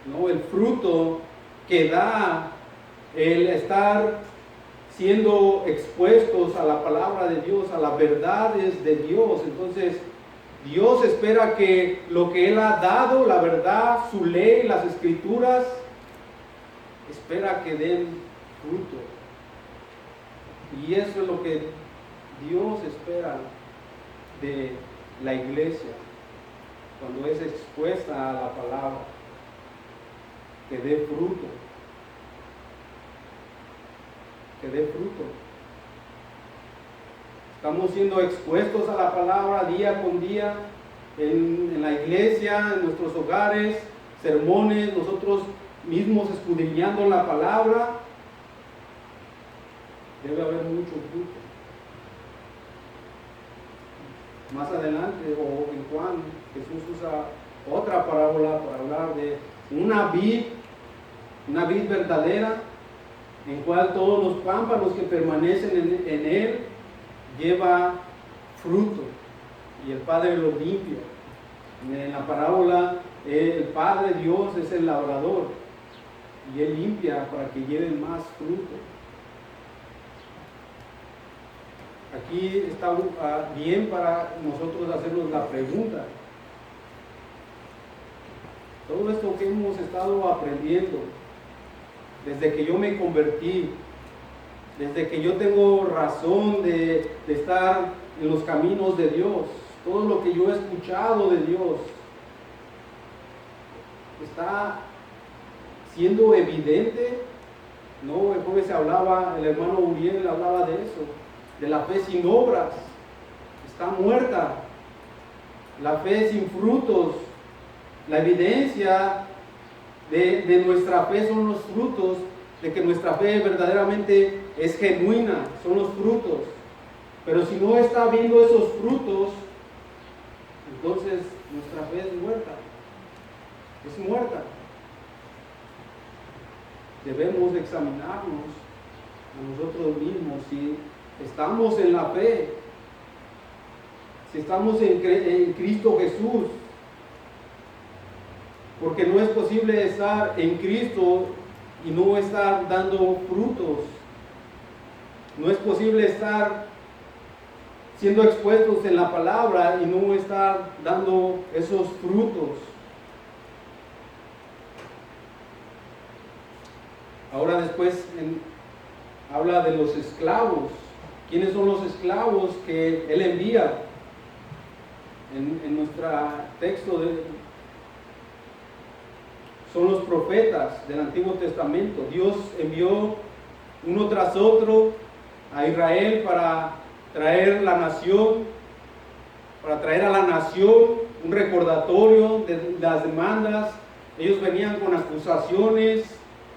¿no? El fruto que da el estar siendo expuestos a la palabra de Dios, a las verdades de Dios. Entonces, Dios espera que lo que Él ha dado, la verdad, su ley, las escrituras, espera que den fruto. Y eso es lo que Dios espera de la iglesia cuando es expuesta a la palabra, que dé fruto, que dé fruto. Estamos siendo expuestos a la palabra día con día en la iglesia, en nuestros hogares, sermones, nosotros mismos escudriñando la palabra. Debe haber mucho fruto. Más adelante, o en Juan, Jesús usa otra parábola para hablar de una vid verdadera, en cual todos los pámpanos que permanecen en él lleva fruto, y el Padre los limpia. En la parábola, el Padre Dios es el labrador, y Él limpia para que lleven más fruto. Aquí está bien para nosotros hacernos la pregunta: Todo esto que hemos estado aprendiendo, desde que yo me convertí, desde que yo tengo razón de estar en los caminos de Dios, todo lo que yo he escuchado de Dios, está siendo evidente, ¿no? El jueves el hermano Uriel hablaba de eso, de la fe sin obras, está muerta, la fe sin frutos. La evidencia de nuestra fe son los frutos, de que nuestra fe verdaderamente es genuina, son los frutos. Pero si no está viendo esos frutos, entonces nuestra fe es muerta. Es muerta. Debemos examinarnos a nosotros mismos si estamos en la fe, si estamos en Cristo Jesús. Porque no es posible estar en Cristo y no estar dando frutos. No es posible estar siendo expuestos en la palabra y no estar dando esos frutos. Ahora después habla de los esclavos. ¿Quiénes son los esclavos que Él envía? En nuestro texto son los profetas del Antiguo Testamento. Dios envió uno tras otro a Israel para traer a la nación un recordatorio de las demandas. Ellos venían con acusaciones,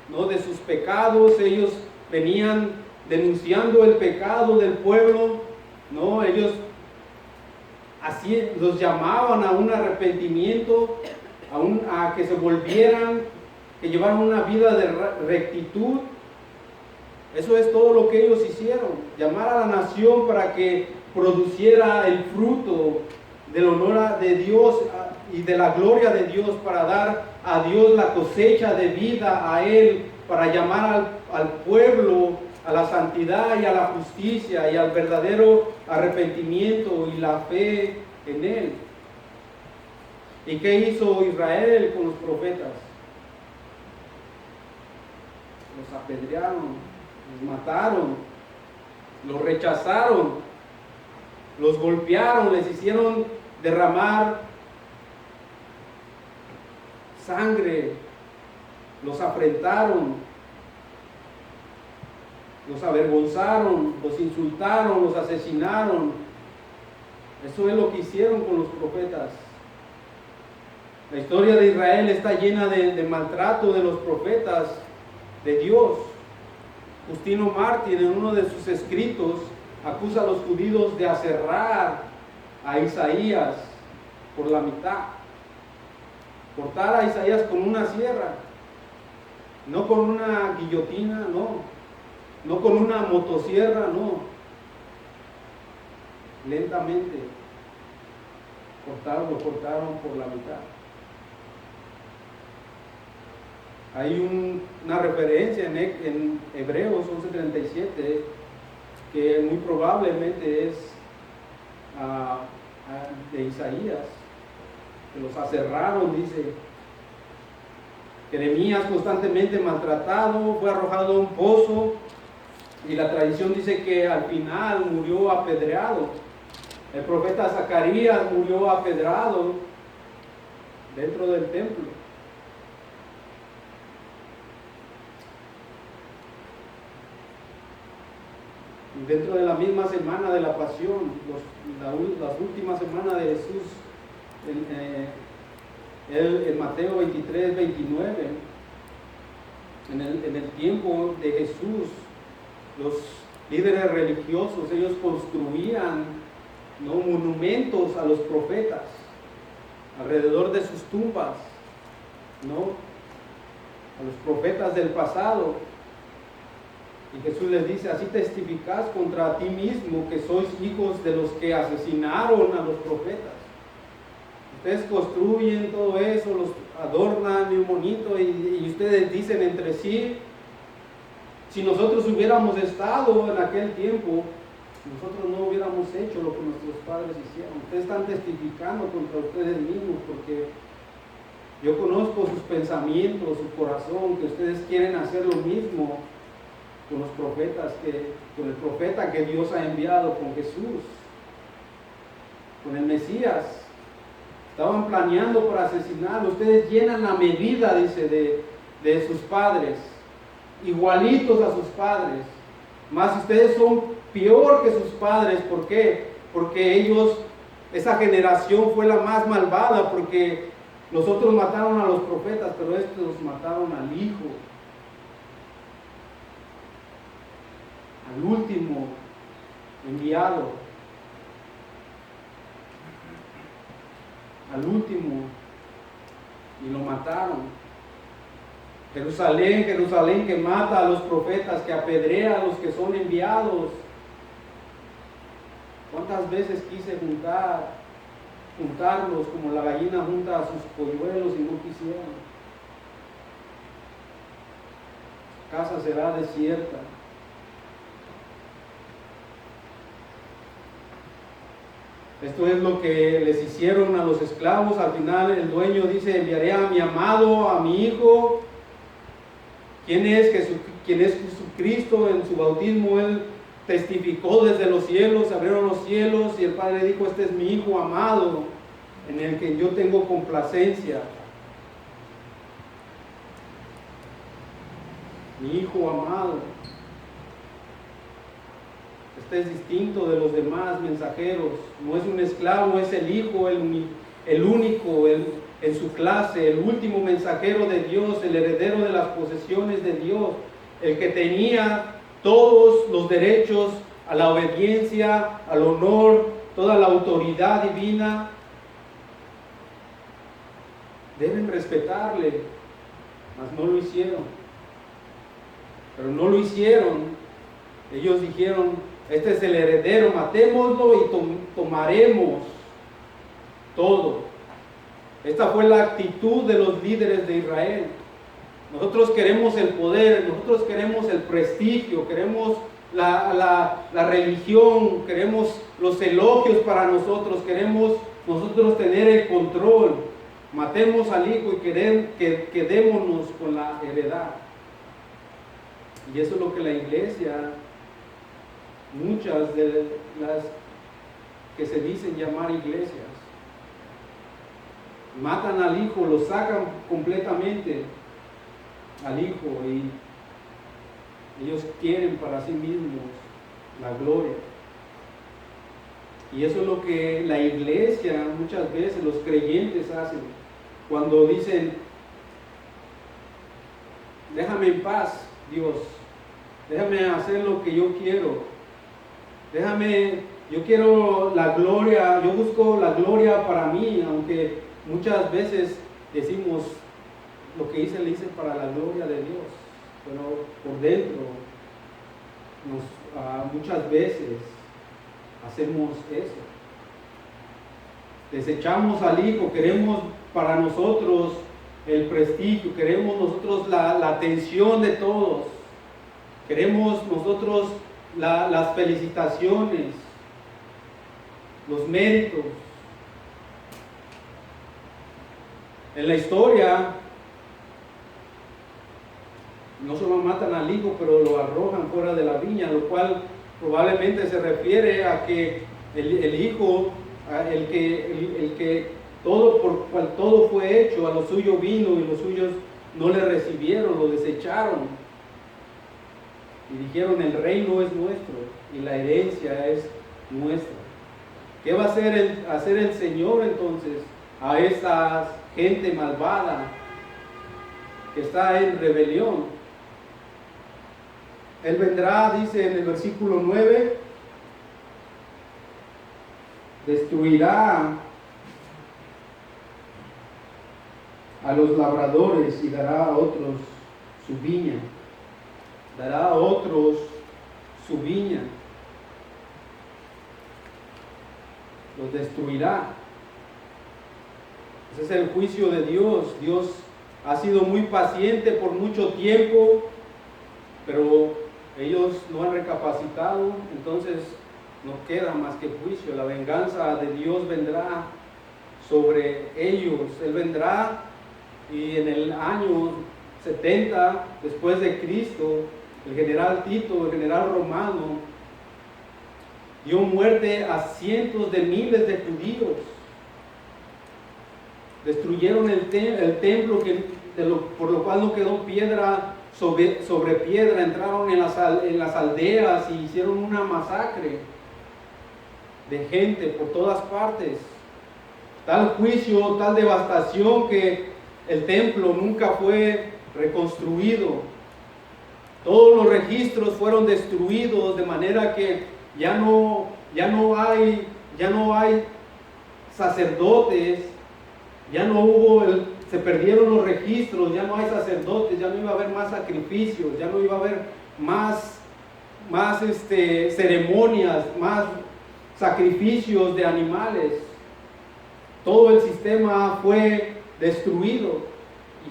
¿no?, de sus pecados. Ellos venían denunciando el pecado del pueblo, ¿no? Ellos así los llamaban a un arrepentimiento, a que se volvieran, que llevaran una vida de rectitud. Eso es todo lo que ellos hicieron, llamar a la nación para que produciera el fruto del honor de Dios y de la gloria de Dios, para dar a Dios la cosecha de vida a Él, para llamar al pueblo a la santidad y a la justicia y al verdadero arrepentimiento y la fe en Él. ¿Y qué hizo Israel con los profetas? Los apedrearon, los mataron, los rechazaron, los golpearon, les hicieron derramar sangre, los afrentaron, los avergonzaron, los insultaron, los asesinaron. Eso es lo que hicieron con los profetas. La historia de Israel está llena de maltrato de los profetas de Dios. Justino Mártir, en uno de sus escritos, acusa a los judíos de aserrar a Isaías por la mitad. Cortar a Isaías con una sierra, no con una guillotina, no con una motosierra, no. Lentamente lo cortaron por la mitad. Hay una referencia en Hebreos 11:37 que muy probablemente es de Isaías, que los aserraron, dice. Jeremías, constantemente maltratado, fue arrojado a un pozo, y la tradición dice que al final murió apedreado. El profeta Zacarías murió apedreado dentro del templo. Dentro de la misma semana de la pasión, las últimas semanas de Jesús, en Mateo 23, 29, en el tiempo de Jesús, los líderes religiosos, ellos construían, ¿no?, monumentos a los profetas alrededor de sus tumbas, ¿no?, a los profetas del pasado. Y Jesús les dice: así testificás contra ti mismo que sois hijos de los que asesinaron a los profetas. Ustedes construyen todo eso, los adornan muy bonito, y ustedes dicen entre sí: si nosotros hubiéramos estado en aquel tiempo, nosotros no hubiéramos hecho lo que nuestros padres hicieron. Ustedes están testificando contra ustedes mismos, porque Yo conozco sus pensamientos, su corazón, que ustedes quieren hacer lo mismo con los profetas, con el profeta que Dios ha enviado, con Jesús, con el Mesías. Estaban planeando para asesinarlo. Ustedes llenan la medida, dice, de sus padres, igualitos a sus padres. Más ustedes son peor que sus padres. ¿Por qué? Porque esa generación fue la más malvada, porque los otros mataron a los profetas, pero estos mataron al Hijo, al último enviado, al último, y lo mataron. Jerusalén, Jerusalén, que mata a los profetas, que apedrea a los que son enviados. ¿Cuántas veces quise juntarlos como la gallina junta a sus polluelos y no quisieron? Casa será desierta. Esto es lo que les hicieron a los esclavos. Al final el dueño dice: enviaré a mi amado, a mi hijo. ¿Quién es Jesucristo? En su bautismo Él testificó desde los cielos, se abrieron los cielos y el Padre dijo: este es mi Hijo amado, en el que yo tengo complacencia. Mi Hijo amado. Este es distinto de los demás mensajeros. No es un esclavo, es el Hijo, el único, en su clase, el último mensajero de Dios, el heredero de las posesiones de Dios, el que tenía todos los derechos a la obediencia, al honor, toda la autoridad divina. Deben respetarle, mas no lo hicieron. Pero no lo hicieron. Ellos dijeron: este es el heredero, matémoslo y tomaremos todo. Esta fue la actitud de los líderes de Israel. Nosotros queremos el poder, nosotros queremos el prestigio, queremos la religión, queremos los elogios para nosotros, queremos nosotros tener el control. Matemos al Hijo y quedémonos con la heredad. Y eso es lo que la iglesia, muchas de las que se dicen llamar iglesias, matan al Hijo, lo sacan completamente al Hijo y ellos quieren para sí mismos la gloria. Y eso es lo que la iglesia, muchas veces los creyentes hacen cuando dicen: déjame en paz, Dios, déjame hacer lo que yo quiero, yo quiero la gloria, yo busco la gloria para mí, aunque muchas veces decimos: lo que hice, le hice para la gloria de Dios, pero por dentro muchas veces hacemos eso. Desechamos al Hijo, queremos para nosotros el prestigio, queremos nosotros la atención de todos, queremos nosotros las felicitaciones, los méritos. En la historia no solo matan al Hijo, pero lo arrojan fuera de la viña, lo cual probablemente se refiere a que el Hijo, el que todo, por cual todo fue hecho, a lo suyo vino y los suyos no le recibieron, lo desecharon y dijeron: el reino es nuestro y la herencia es nuestra. ¿Qué va a hacer el Señor entonces a esta gente malvada que está en rebelión? Él vendrá, dice en el versículo 9, destruirá a los labradores y dará a otros su viña. Dará a otros su viña. Los destruirá. Ese es el juicio de Dios. Dios ha sido muy paciente por mucho tiempo, pero ellos no han recapacitado, entonces no queda más que juicio. La venganza de Dios vendrá sobre ellos. Él vendrá y en el año 70 después de Cristo, el general Tito, el general romano, dio muerte a cientos de miles de judíos. Destruyeron el templo por lo cual no quedó piedra sobre piedra. Entraron en las aldeas y hicieron una masacre de gente por todas partes. Tal juicio, tal devastación que el templo nunca fue reconstruido. Todos los registros fueron destruidos, de manera que ya no hay sacerdotes, se perdieron los registros, ya no hay sacerdotes, ya no iba a haber más sacrificios, ya no iba a haber más ceremonias, más sacrificios de animales. Todo el sistema fue destruido,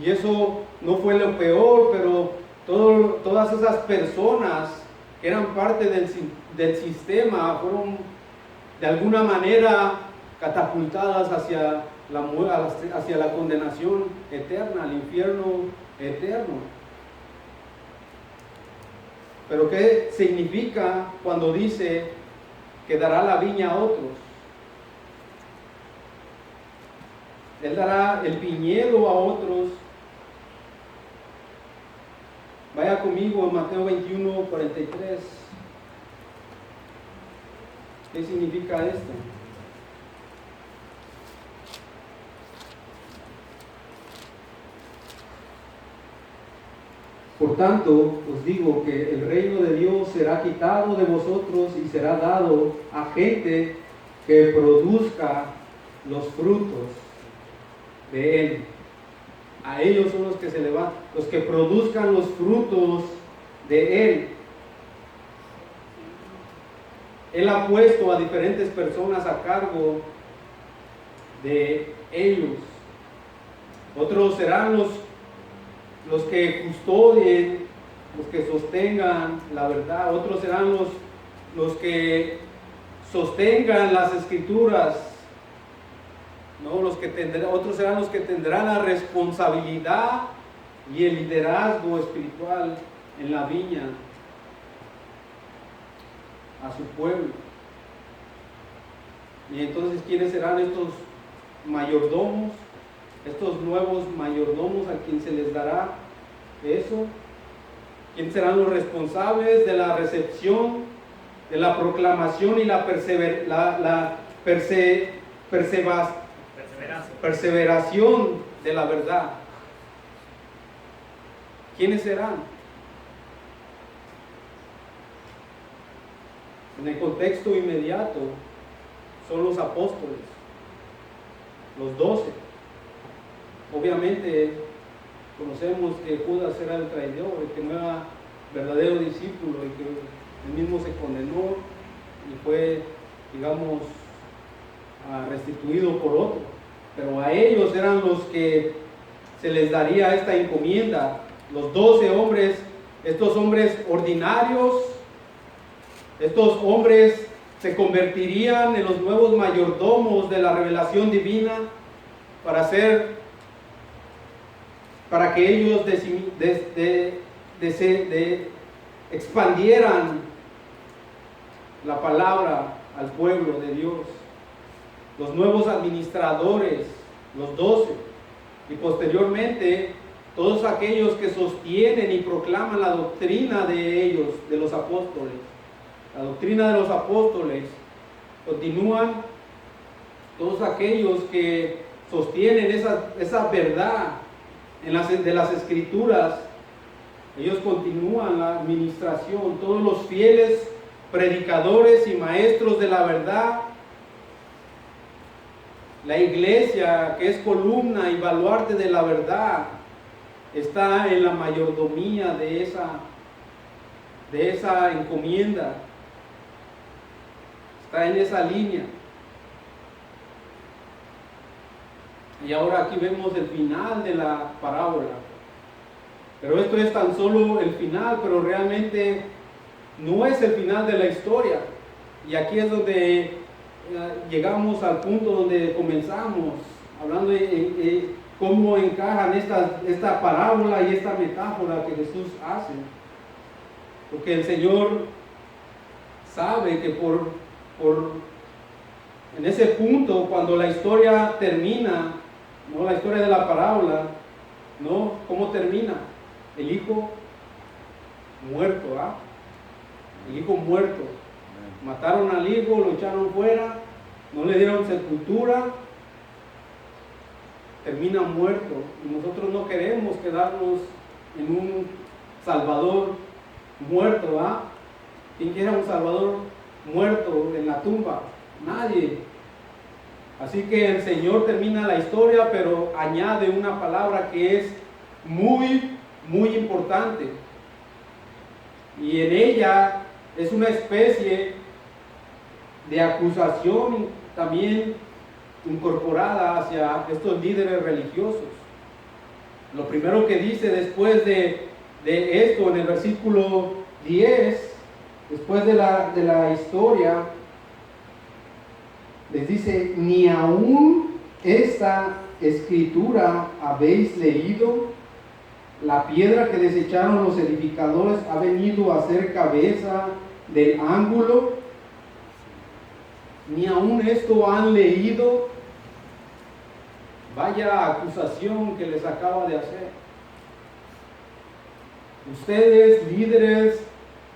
y eso no fue lo peor, pero todas esas personas que eran parte del sistema fueron de alguna manera catapultadas hacia la condenación eterna, al infierno eterno. Pero ¿qué significa cuando dice que dará la viña a otros? Él dará el viñedo a otros. Vaya conmigo en Mateo 21, 43. ¿Qué significa esto? Por tanto, os digo que el reino de Dios será quitado de vosotros y será dado a gente que produzca los frutos de él. A ellos son los que se levantan, los que produzcan los frutos de él. Él ha puesto a diferentes personas a cargo de ellos. Otros serán los que custodien, los que sostengan la verdad. Otros serán los que sostengan las escrituras. ¿No? Otros serán los que tendrán la responsabilidad y el liderazgo espiritual en la viña a su pueblo. Y entonces, ¿quiénes serán estos mayordomos? Estos nuevos mayordomos a quien se les dará eso. ¿Quiénes serán los responsables de la recepción, de la proclamación y la perseveración de la verdad? ¿Quiénes serán? En el contexto inmediato son los apóstoles, los 12. Obviamente conocemos que Judas era el traidor, el que no era verdadero discípulo, y que él mismo se condenó y fue, digamos, restituido por otro. Pero a ellos eran los que se les daría esta encomienda. Los 12 hombres, estos hombres ordinarios, estos hombres se convertirían en los nuevos mayordomos de la revelación divina para que ellos expandieran la palabra al pueblo de Dios. Los nuevos administradores, los 12, y posteriormente todos aquellos que sostienen y proclaman la doctrina de ellos, de los apóstoles. La doctrina de los apóstoles. Continúan todos aquellos que sostienen esa verdad de las escrituras. Ellos continúan la administración. Todos los fieles predicadores y maestros de la verdad. La iglesia, que es columna y baluarte de la verdad, está en la mayordomía de esa encomienda. Está en esa línea. Y ahora aquí vemos el final de la parábola. Pero esto es tan solo el final, pero realmente no es el final de la historia. Y aquí es donde llegamos al punto donde comenzamos, hablando cómo encajan esta parábola y esta metáfora que Jesús hace. Porque el Señor sabe que en ese punto, cuando la historia termina, ¿no? La historia de la parábola, ¿no? ¿Cómo termina? El hijo muerto, ¿ah? El hijo muerto. Mataron al hijo, lo echaron fuera, no le dieron sepultura, termina muerto. Y nosotros no queremos quedarnos en un Salvador muerto, ¿ah? ¿Quién quiere un Salvador muerto en la tumba? Nadie. Así que el Señor termina la historia, pero añade una palabra que es muy, muy importante. Y en ella es una especie de acusación también incorporada hacia estos líderes religiosos. Lo primero que dice después de esto, en el versículo 10, después de la historia, les dice: ni aún esta escritura habéis leído. La piedra que desecharon los edificadores ha venido a ser cabeza del ángulo. Ni aún esto han leído. Vaya acusación que les acaba de hacer. Ustedes, líderes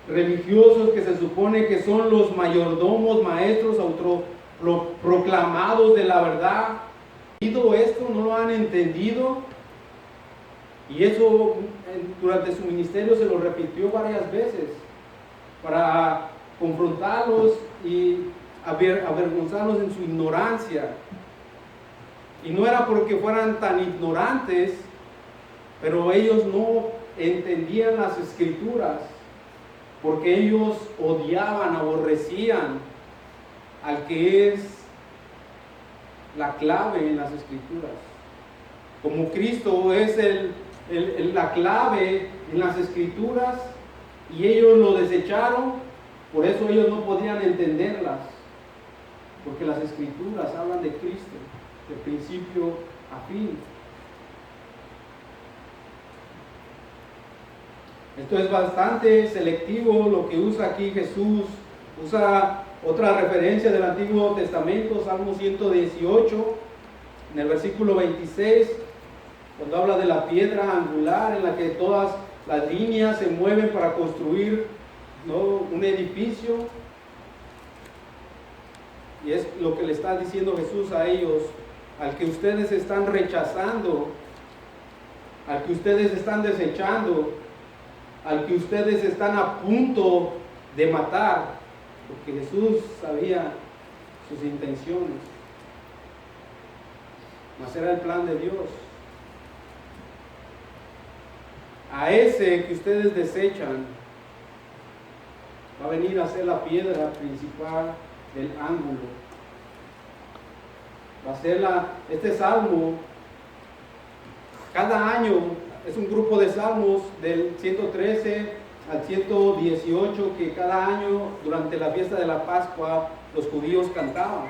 religiosos que se supone que son los mayordomos, maestros, proclamados de la verdad, esto no lo han entendido, y eso durante su ministerio se lo repitió varias veces para confrontarlos y avergonzarlos en su ignorancia. Y no era porque fueran tan ignorantes, pero ellos no entendían las escrituras, porque ellos odiaban, aborrecían al que es la clave en las escrituras. Como Cristo es la clave en las escrituras, y ellos lo desecharon, por eso ellos no podían entenderlas, porque las escrituras hablan de Cristo, de principio a fin. Esto es bastante selectivo lo que usa aquí Jesús. Usa otra referencia del Antiguo Testamento, Salmo 118, en el versículo 26, cuando habla de la piedra angular en la que todas las líneas se mueven para construir, ¿no?, un edificio. Y es lo que le está diciendo Jesús a ellos: al que ustedes están rechazando, al que ustedes están desechando, al que ustedes están a punto de matar, porque Jesús sabía sus intenciones, mas era el plan de Dios. A ese que ustedes desechan va a venir a ser la piedra principal del ángulo. Va a ser este salmo. Cada año es un grupo de salmos del 113 al 118 que cada año durante la fiesta de la Pascua los judíos cantaban.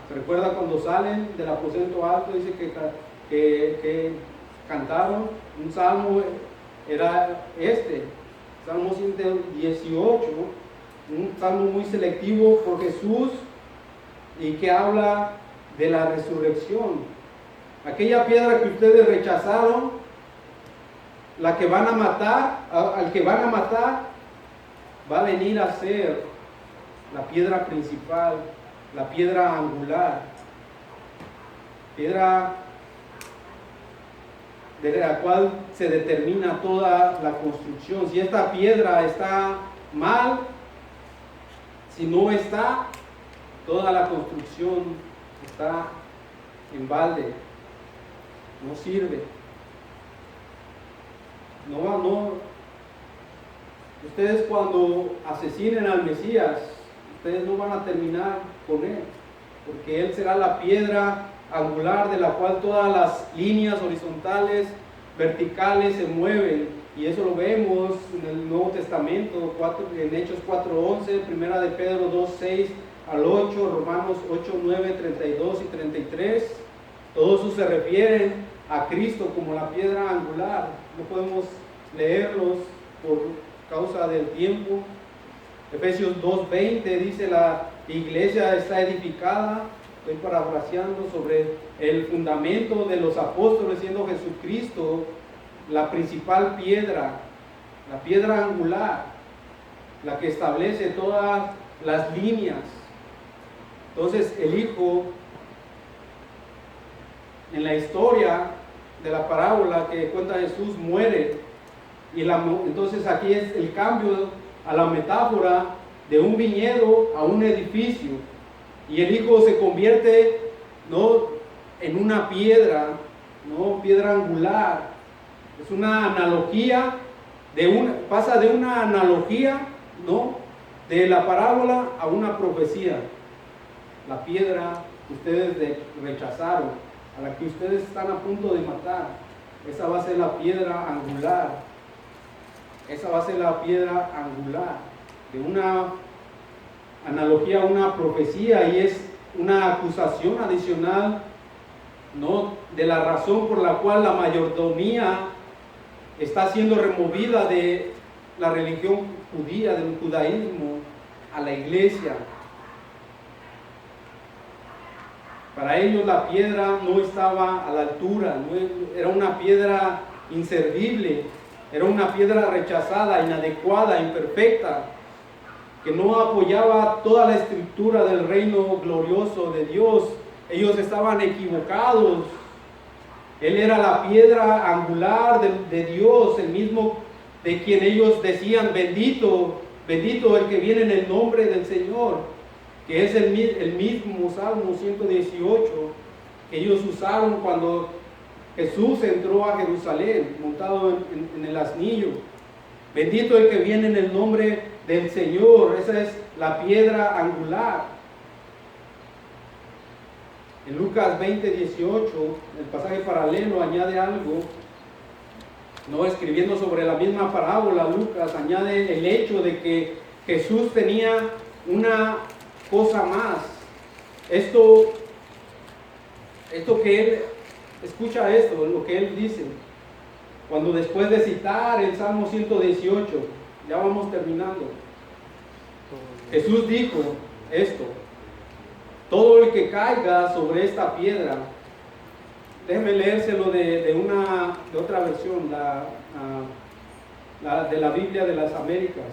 ¿Se recuerda cuando salen del aposento alto? Dice que cantaron un salmo, era Salmo 118, un salmo muy selectivo por Jesús y que habla de la resurrección. Aquella piedra que ustedes rechazaron, la que van a matar, al que van a matar, va a venir a ser la piedra principal, la piedra angular, piedra de la cual se determina toda la construcción. Si esta piedra está mal, si no está, toda la construcción está en balde, no sirve. No. Ustedes cuando asesinen al Mesías, ustedes no van a terminar con él, porque él será la piedra angular de la cual todas las líneas horizontales, verticales se mueven, y eso lo vemos en el Nuevo Testamento, en Hechos 4:11, Primera de Pedro 2:6 al 8, Romanos 8:9, 32 y 33. Todos esos se refieren a Cristo como la piedra angular. No podemos leerlos por causa del tiempo. Efesios 2:20 dice: la iglesia está edificada, estoy parafraseando, sobre el fundamento de los apóstoles, siendo Jesucristo la principal piedra, la piedra angular, la que establece todas las líneas. Entonces el Hijo, en la historia de la parábola que cuenta Jesús, muere, y entonces aquí es el cambio a la metáfora de un viñedo a un edificio, y el Hijo se convierte, ¿no?, en una piedra, ¿no?, piedra angular. Es una analogía, pasa de una analogía, ¿no?, de la parábola a una profecía. La piedra que ustedes rechazaron, a la que ustedes están a punto de matar, esa va a ser la piedra angular. Esa va a ser la piedra angular, de una analogía a una profecía, y es una acusación adicional, ¿no?, de la razón por la cual la mayordomía está siendo removida de la religión judía, del judaísmo, a la iglesia. Para ellos la piedra no estaba a la altura, era una piedra inservible, era una piedra rechazada, inadecuada, imperfecta, que no apoyaba toda la estructura del reino glorioso de Dios. Ellos estaban equivocados. Él era la piedra angular de Dios, el mismo de quien ellos decían: bendito, bendito el que viene en el nombre del Señor, que es el mismo Salmo 118 que ellos usaron cuando Jesús entró a Jerusalén montado en el asnillo. Bendito el que viene en el nombre del Señor. Esa es la piedra angular. En Lucas 20:18, el pasaje paralelo añade algo, no escribiendo sobre la misma parábola. Lucas añade el hecho de que Jesús tenía una cosa más. Esto que él, escucha esto, lo que él dice, cuando después de citar el Salmo 118, ya vamos terminando, Jesús dijo esto: todo el que caiga sobre esta piedra. Déjeme leérselo de otra versión, de la Biblia de las Américas.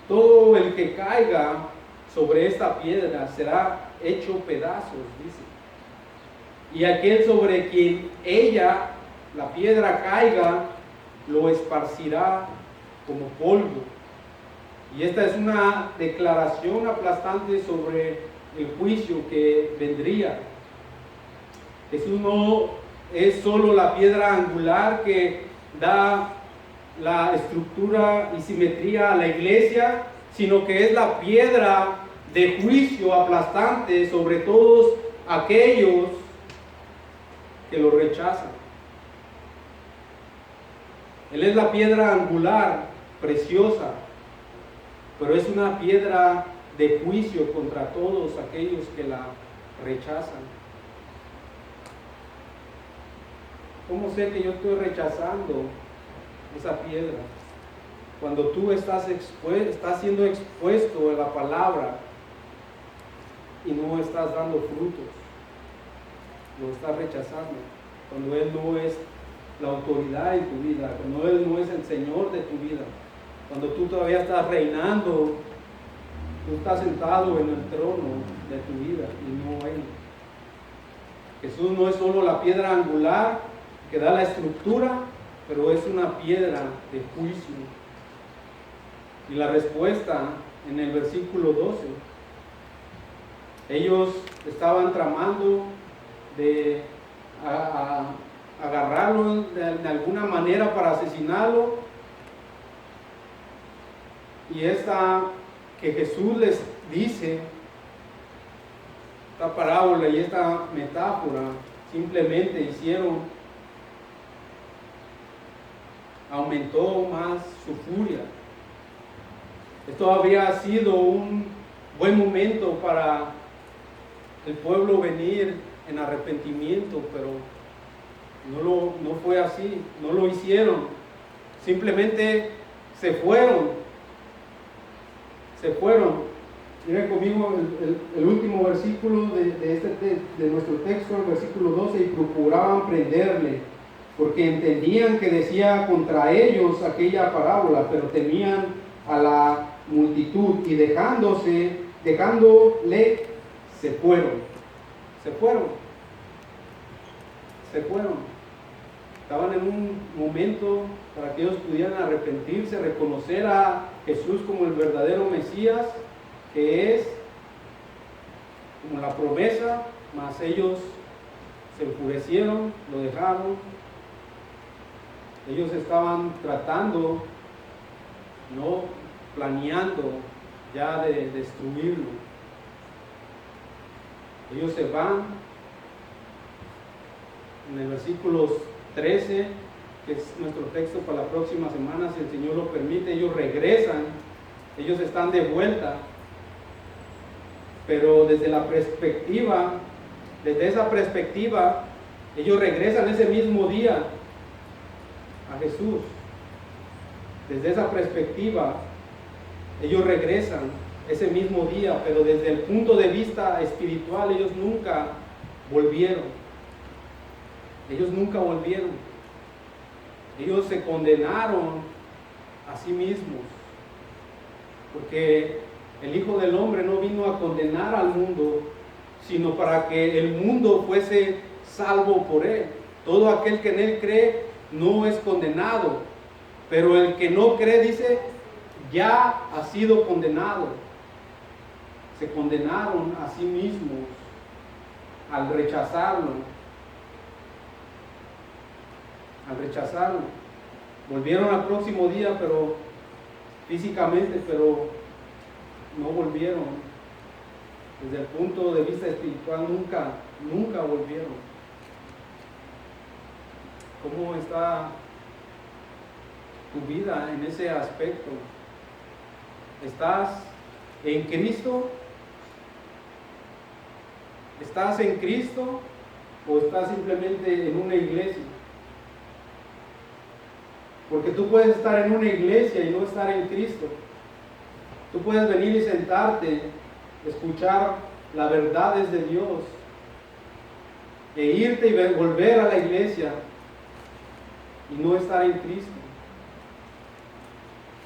Todo el que caiga sobre esta piedra será hecho pedazos, dice. Y aquel sobre quien ella, la piedra, caiga, lo esparcirá como polvo. Y esta es una declaración aplastante sobre el juicio que vendría. Jesús no es solo la piedra angular que da la estructura y simetría a la iglesia, sino que es la piedra de juicio aplastante sobre todos aquellos que lo rechazan. Él es la piedra angular, preciosa, pero es una piedra de juicio contra todos aquellos que la rechazan. ¿Cómo sé que yo estoy rechazando esa piedra? Cuando tú estás siendo expuesto a la palabra y no estás dando frutos, lo estás rechazando. Cuando Él no es la autoridad en tu vida, cuando Él no es el Señor de tu vida, cuando tú todavía estás reinando, tú estás sentado en el trono de tu vida y no Él. Jesús no es solo la piedra angular que da la estructura, pero es una piedra de juicio. Y la respuesta en el versículo 12, ellos estaban tramando de agarrarlo de alguna manera para asesinarlo, y esta que Jesús les dice, esta parábola y esta metáfora, simplemente aumentó más su furia. Esto habría sido un buen momento para el pueblo venir en arrepentimiento, pero no fue así, no lo hicieron. Simplemente se fueron. Miren conmigo el último versículo de nuestro texto, el versículo 12, y procuraban prenderle, porque entendían que decía contra ellos aquella parábola, pero temían a la multitud, y dejándole, se fueron. Estaban en un momento para que ellos pudieran arrepentirse, reconocer a Jesús como el verdadero Mesías, que es como la promesa, mas ellos se enfurecieron, lo dejaron. Ellos estaban tratando, no planeando ya de destruirlo. Ellos se van. En el versículo 13, que es nuestro texto para la próxima semana, si el Señor lo permite, ellos regresan, ellos están de vuelta, pero desde esa perspectiva, ellos regresan ese mismo día a Jesús. Desde esa perspectiva, ellos regresan ese mismo día, pero desde el punto de vista espiritual, ellos nunca volvieron. Ellos se condenaron a sí mismos, porque el Hijo del Hombre no vino a condenar al mundo, sino para que el mundo fuese salvo por él. Todo aquel que en él cree no es condenado, pero el que no cree, dice, ya ha sido condenado. Se condenaron a sí mismos al rechazarlo. Volvieron al próximo día, pero físicamente, pero no volvieron. Desde el punto de vista espiritual, nunca volvieron. ¿Cómo está tu vida en ese aspecto? ¿Estás en Cristo? ¿Estás en Cristo o estás simplemente en una iglesia? Porque tú puedes estar en una iglesia y no estar en Cristo. Tú puedes venir y sentarte, escuchar las verdades de Dios, e irte y volver a la iglesia y no estar en Cristo.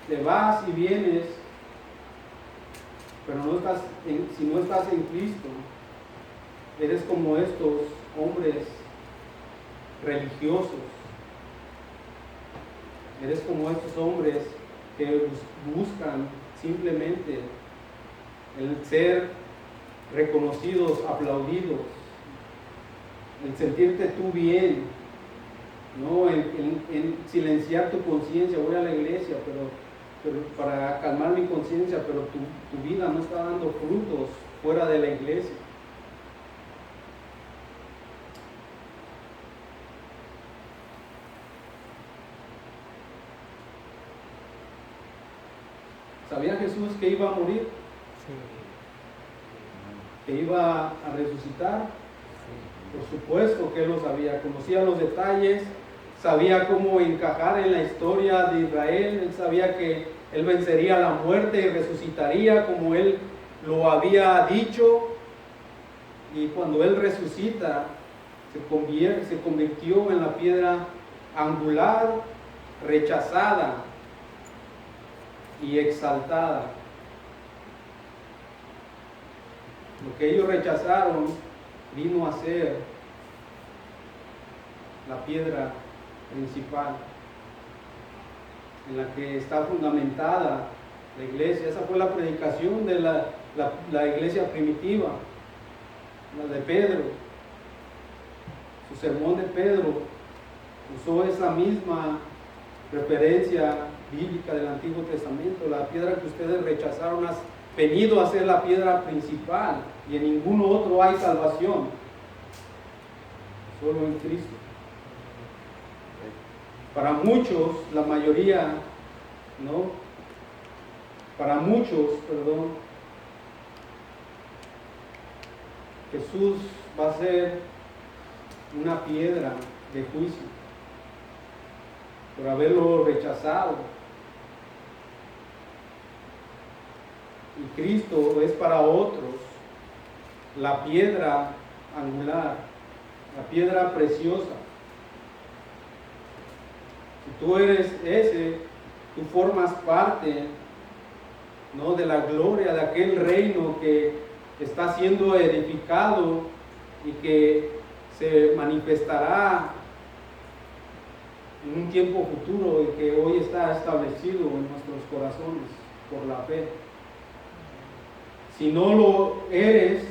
Te vas y vienes, pero si no estás en Cristo, eres como estos hombres religiosos. Eres como estos hombres que buscan simplemente el ser reconocidos, aplaudidos, el sentirte tú bien, no en silenciar tu conciencia. Voy a la iglesia, pero para calmar mi conciencia, pero tu vida no está dando frutos fuera de la iglesia. ¿Sabía Jesús que iba a morir? Sí. ¿Que iba a resucitar? Por supuesto que él lo sabía, conocía los detalles, sabía cómo encajar en la historia de Israel, él sabía que él vencería la muerte y resucitaría como él lo había dicho, y cuando él resucita se convirtió en la piedra angular, rechazada y exaltada. Lo que ellos rechazaron vino a ser la piedra principal en la que está fundamentada la iglesia. Esa fue la predicación de la iglesia primitiva, la de Pedro. Su sermón de Pedro usó esa misma referencia bíblica del Antiguo Testamento. La piedra que ustedes rechazaron ha venido a ser la piedra principal, y en ninguno otro hay salvación, solo en Cristo. Para muchos, la mayoría, ¿no? Para muchos, Jesús va a ser una piedra de juicio por haberlo rechazado. Y Cristo es para otros la piedra angular, la piedra preciosa. Si tú eres ese, tú formas parte, ¿no?, de la gloria de aquel reino que está siendo edificado y que se manifestará en un tiempo futuro y que hoy está establecido en nuestros corazones por la fe. Si no lo eres,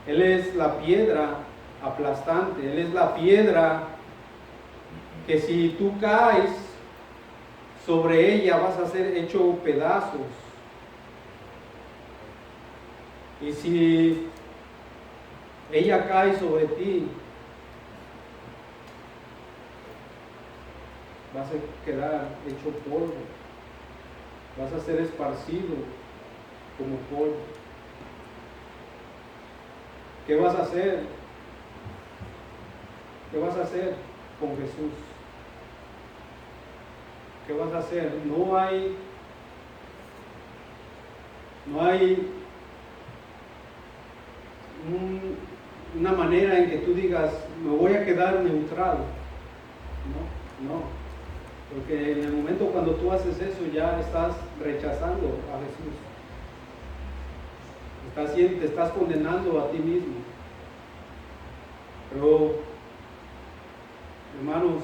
Él es la piedra aplastante, Él es la piedra que si tú caes sobre ella vas a ser hecho pedazos. Y si ella cae sobre ti, vas a quedar hecho polvo, vas a ser esparcido como polvo. ¿Qué vas a hacer? ¿Qué vas a hacer con Jesús? ¿Qué vas a hacer? No hay una manera en que tú digas, me voy a quedar neutral. No. Porque en el momento cuando tú haces eso, ya estás rechazando a Jesús. Te estás condenando a ti mismo. Pero, hermanos,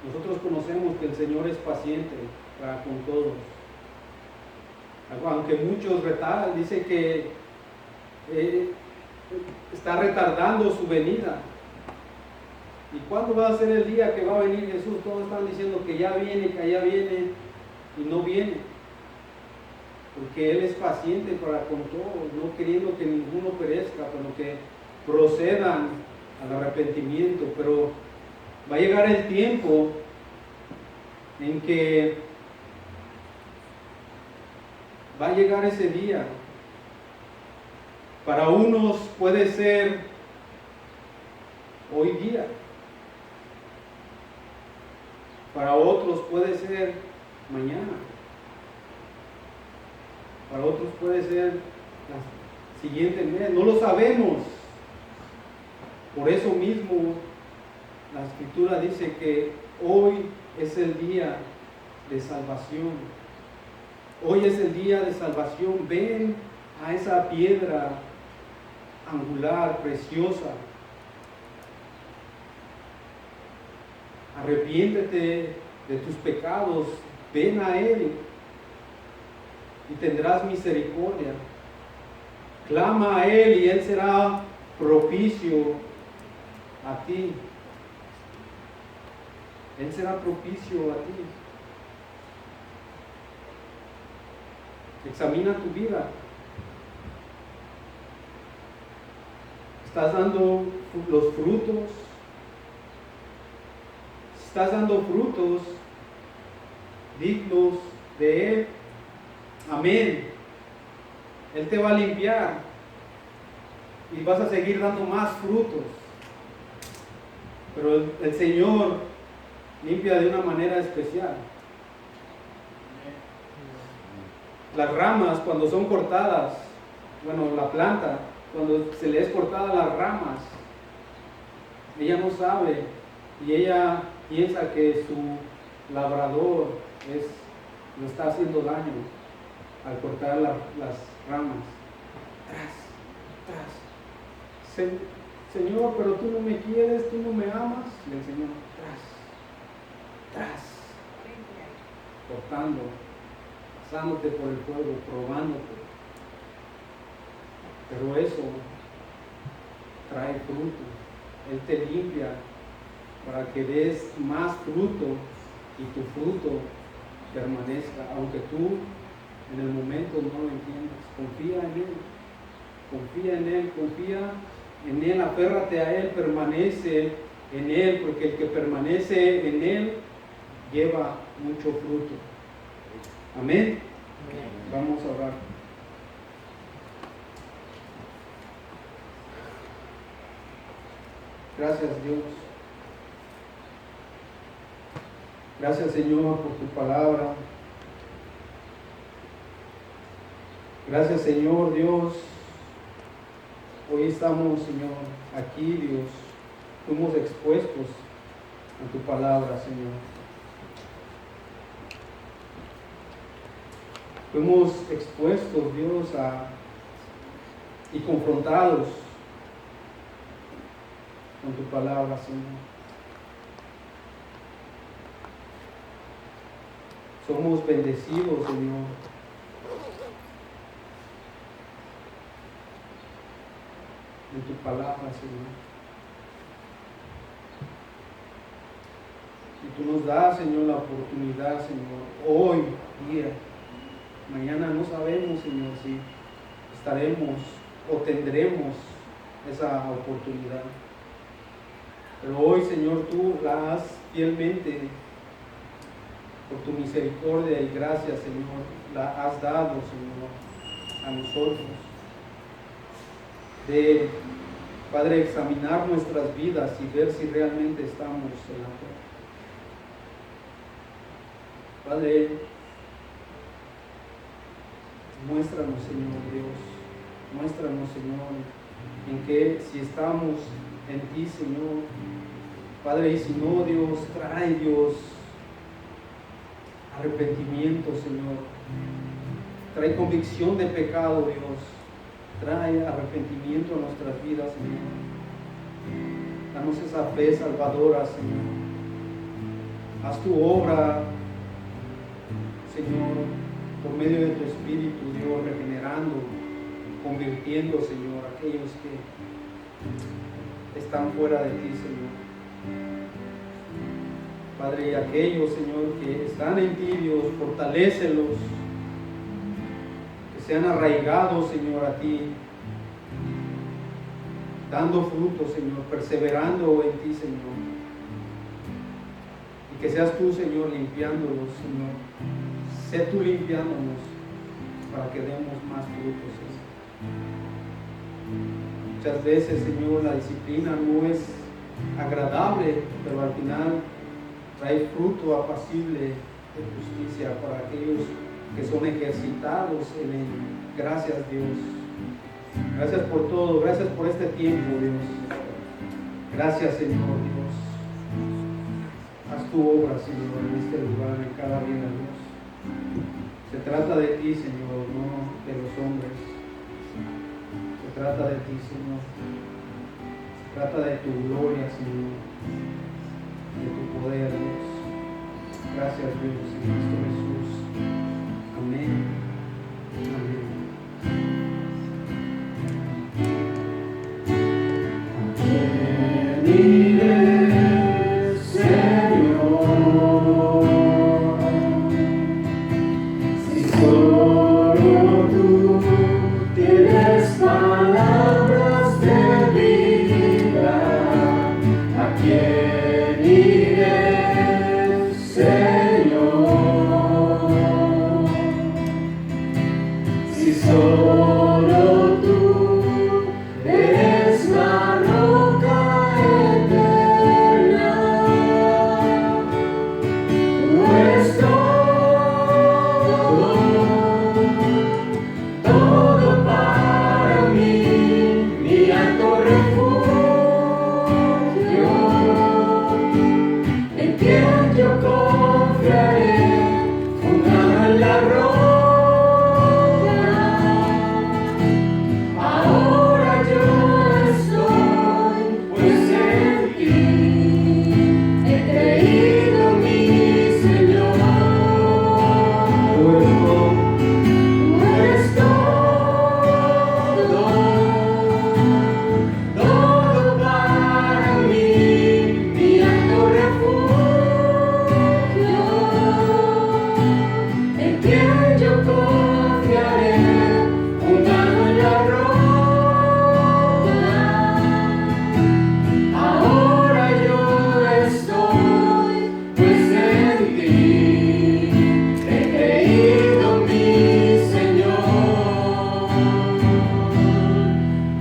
nosotros conocemos que el Señor es paciente para con todos. Aunque muchos retardan, dice que está retardando su venida. ¿Y cuándo va a ser el día que va a venir Jesús? Todos están diciendo que ya viene, y no viene. Porque Él es paciente para con todos, no queriendo que ninguno perezca, pero que procedan al arrepentimiento. Pero va a llegar el tiempo en que va a llegar ese día. Para unos puede ser hoy día. Para otros puede ser mañana. Para otros puede ser la siguiente mes. No lo sabemos. Por eso mismo la Escritura dice que hoy es el día de salvación. Hoy es el día de salvación. Ven a esa piedra angular, preciosa. Arrepiéntete de tus pecados. Ven a Él y tendrás misericordia. Clama a Él y Él será propicio a ti. Él será propicio a ti. Examina tu vida. ¿Estás dando los frutos? ¿Estás dando frutos dignos de Él? Amén. Él te va a limpiar y vas a seguir dando más frutos. Pero el Señor limpia de una manera especial. Las ramas, cuando son cortadas, la planta, cuando se le es cortada las ramas, ella no sabe y ella piensa que su labrador le está haciendo daño al cortar las ramas. Tras. Señor, pero tú no me quieres, tú no me amas. Y el Señor, tras. Cortando, pasándote por el fuego, probándote. Pero eso trae fruto. Él te limpia para que des más fruto y tu fruto permanezca, aunque tú en el momento no lo entiendas. Confía en Él, aférrate a Él, permanece en Él, porque el que permanece en Él lleva mucho fruto. Amén. Vamos a orar. Gracias, Dios. Gracias, Señor, por tu palabra. Gracias, Señor Dios. Hoy estamos, Señor, aquí, Dios. Fuimos expuestos a tu palabra, Señor. Fuimos expuestos, Dios, y confrontados con tu palabra, Señor. Somos bendecidos, Señor. En tu palabra, Señor. Y tú nos das, Señor, la oportunidad, Señor, hoy día. Mañana no sabemos, Señor, si estaremos o tendremos esa oportunidad. Pero hoy, Señor, tú la has fielmente, por tu misericordia y gracia, Señor, la has dado, Señor, a nosotros. De, Padre, examinar nuestras vidas y ver si realmente estamos en la fe. Padre, muéstranos, Señor Dios, muéstranos, Señor, en que si estamos en ti, Señor, Padre, y si no, Dios, trae, Dios, arrepentimiento, Señor, trae convicción de pecado, Dios, trae arrepentimiento a nuestras vidas, Señor. Danos esa fe salvadora, Señor. Haz tu obra, Señor, por medio de tu Espíritu, Dios, regenerando, convirtiendo, Señor, aquellos que están fuera de ti, Señor. Padre, y aquellos, Señor, que están en ti, Dios, fortalécelos, que sean arraigados, Señor, a ti, dando fruto, Señor, perseverando en ti, Señor. Y que seas tú, Señor, limpiándolos, Señor. Sé tú limpiándonos para que demos más frutos, Señor. Muchas veces, Señor, la disciplina no es agradable, pero al final trae fruto apacible de justicia para aquellos que son ejercitados en él. Gracias, Dios. Gracias por todo. Gracias por este tiempo, Dios. Gracias, Señor, Dios. Haz tu obra, Señor, en este lugar, en cada vida, Dios. Se trata de ti, Señor, no de los hombres. Se trata de ti, Señor. Se trata de tu gloria, Señor. De tu poder, Dios. Gracias, Dios, en Cristo Jesús. Amén. Amén.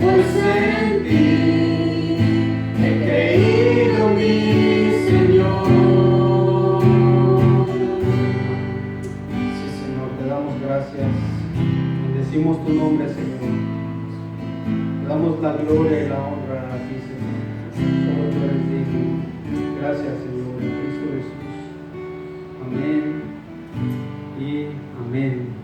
Pues en ti he creído. tu nombre, Señor. Te damos la gloria y la honra a ti, Señor. Solo tú eres digno. Gracias, Señor, en Cristo Jesús. Amén y amén.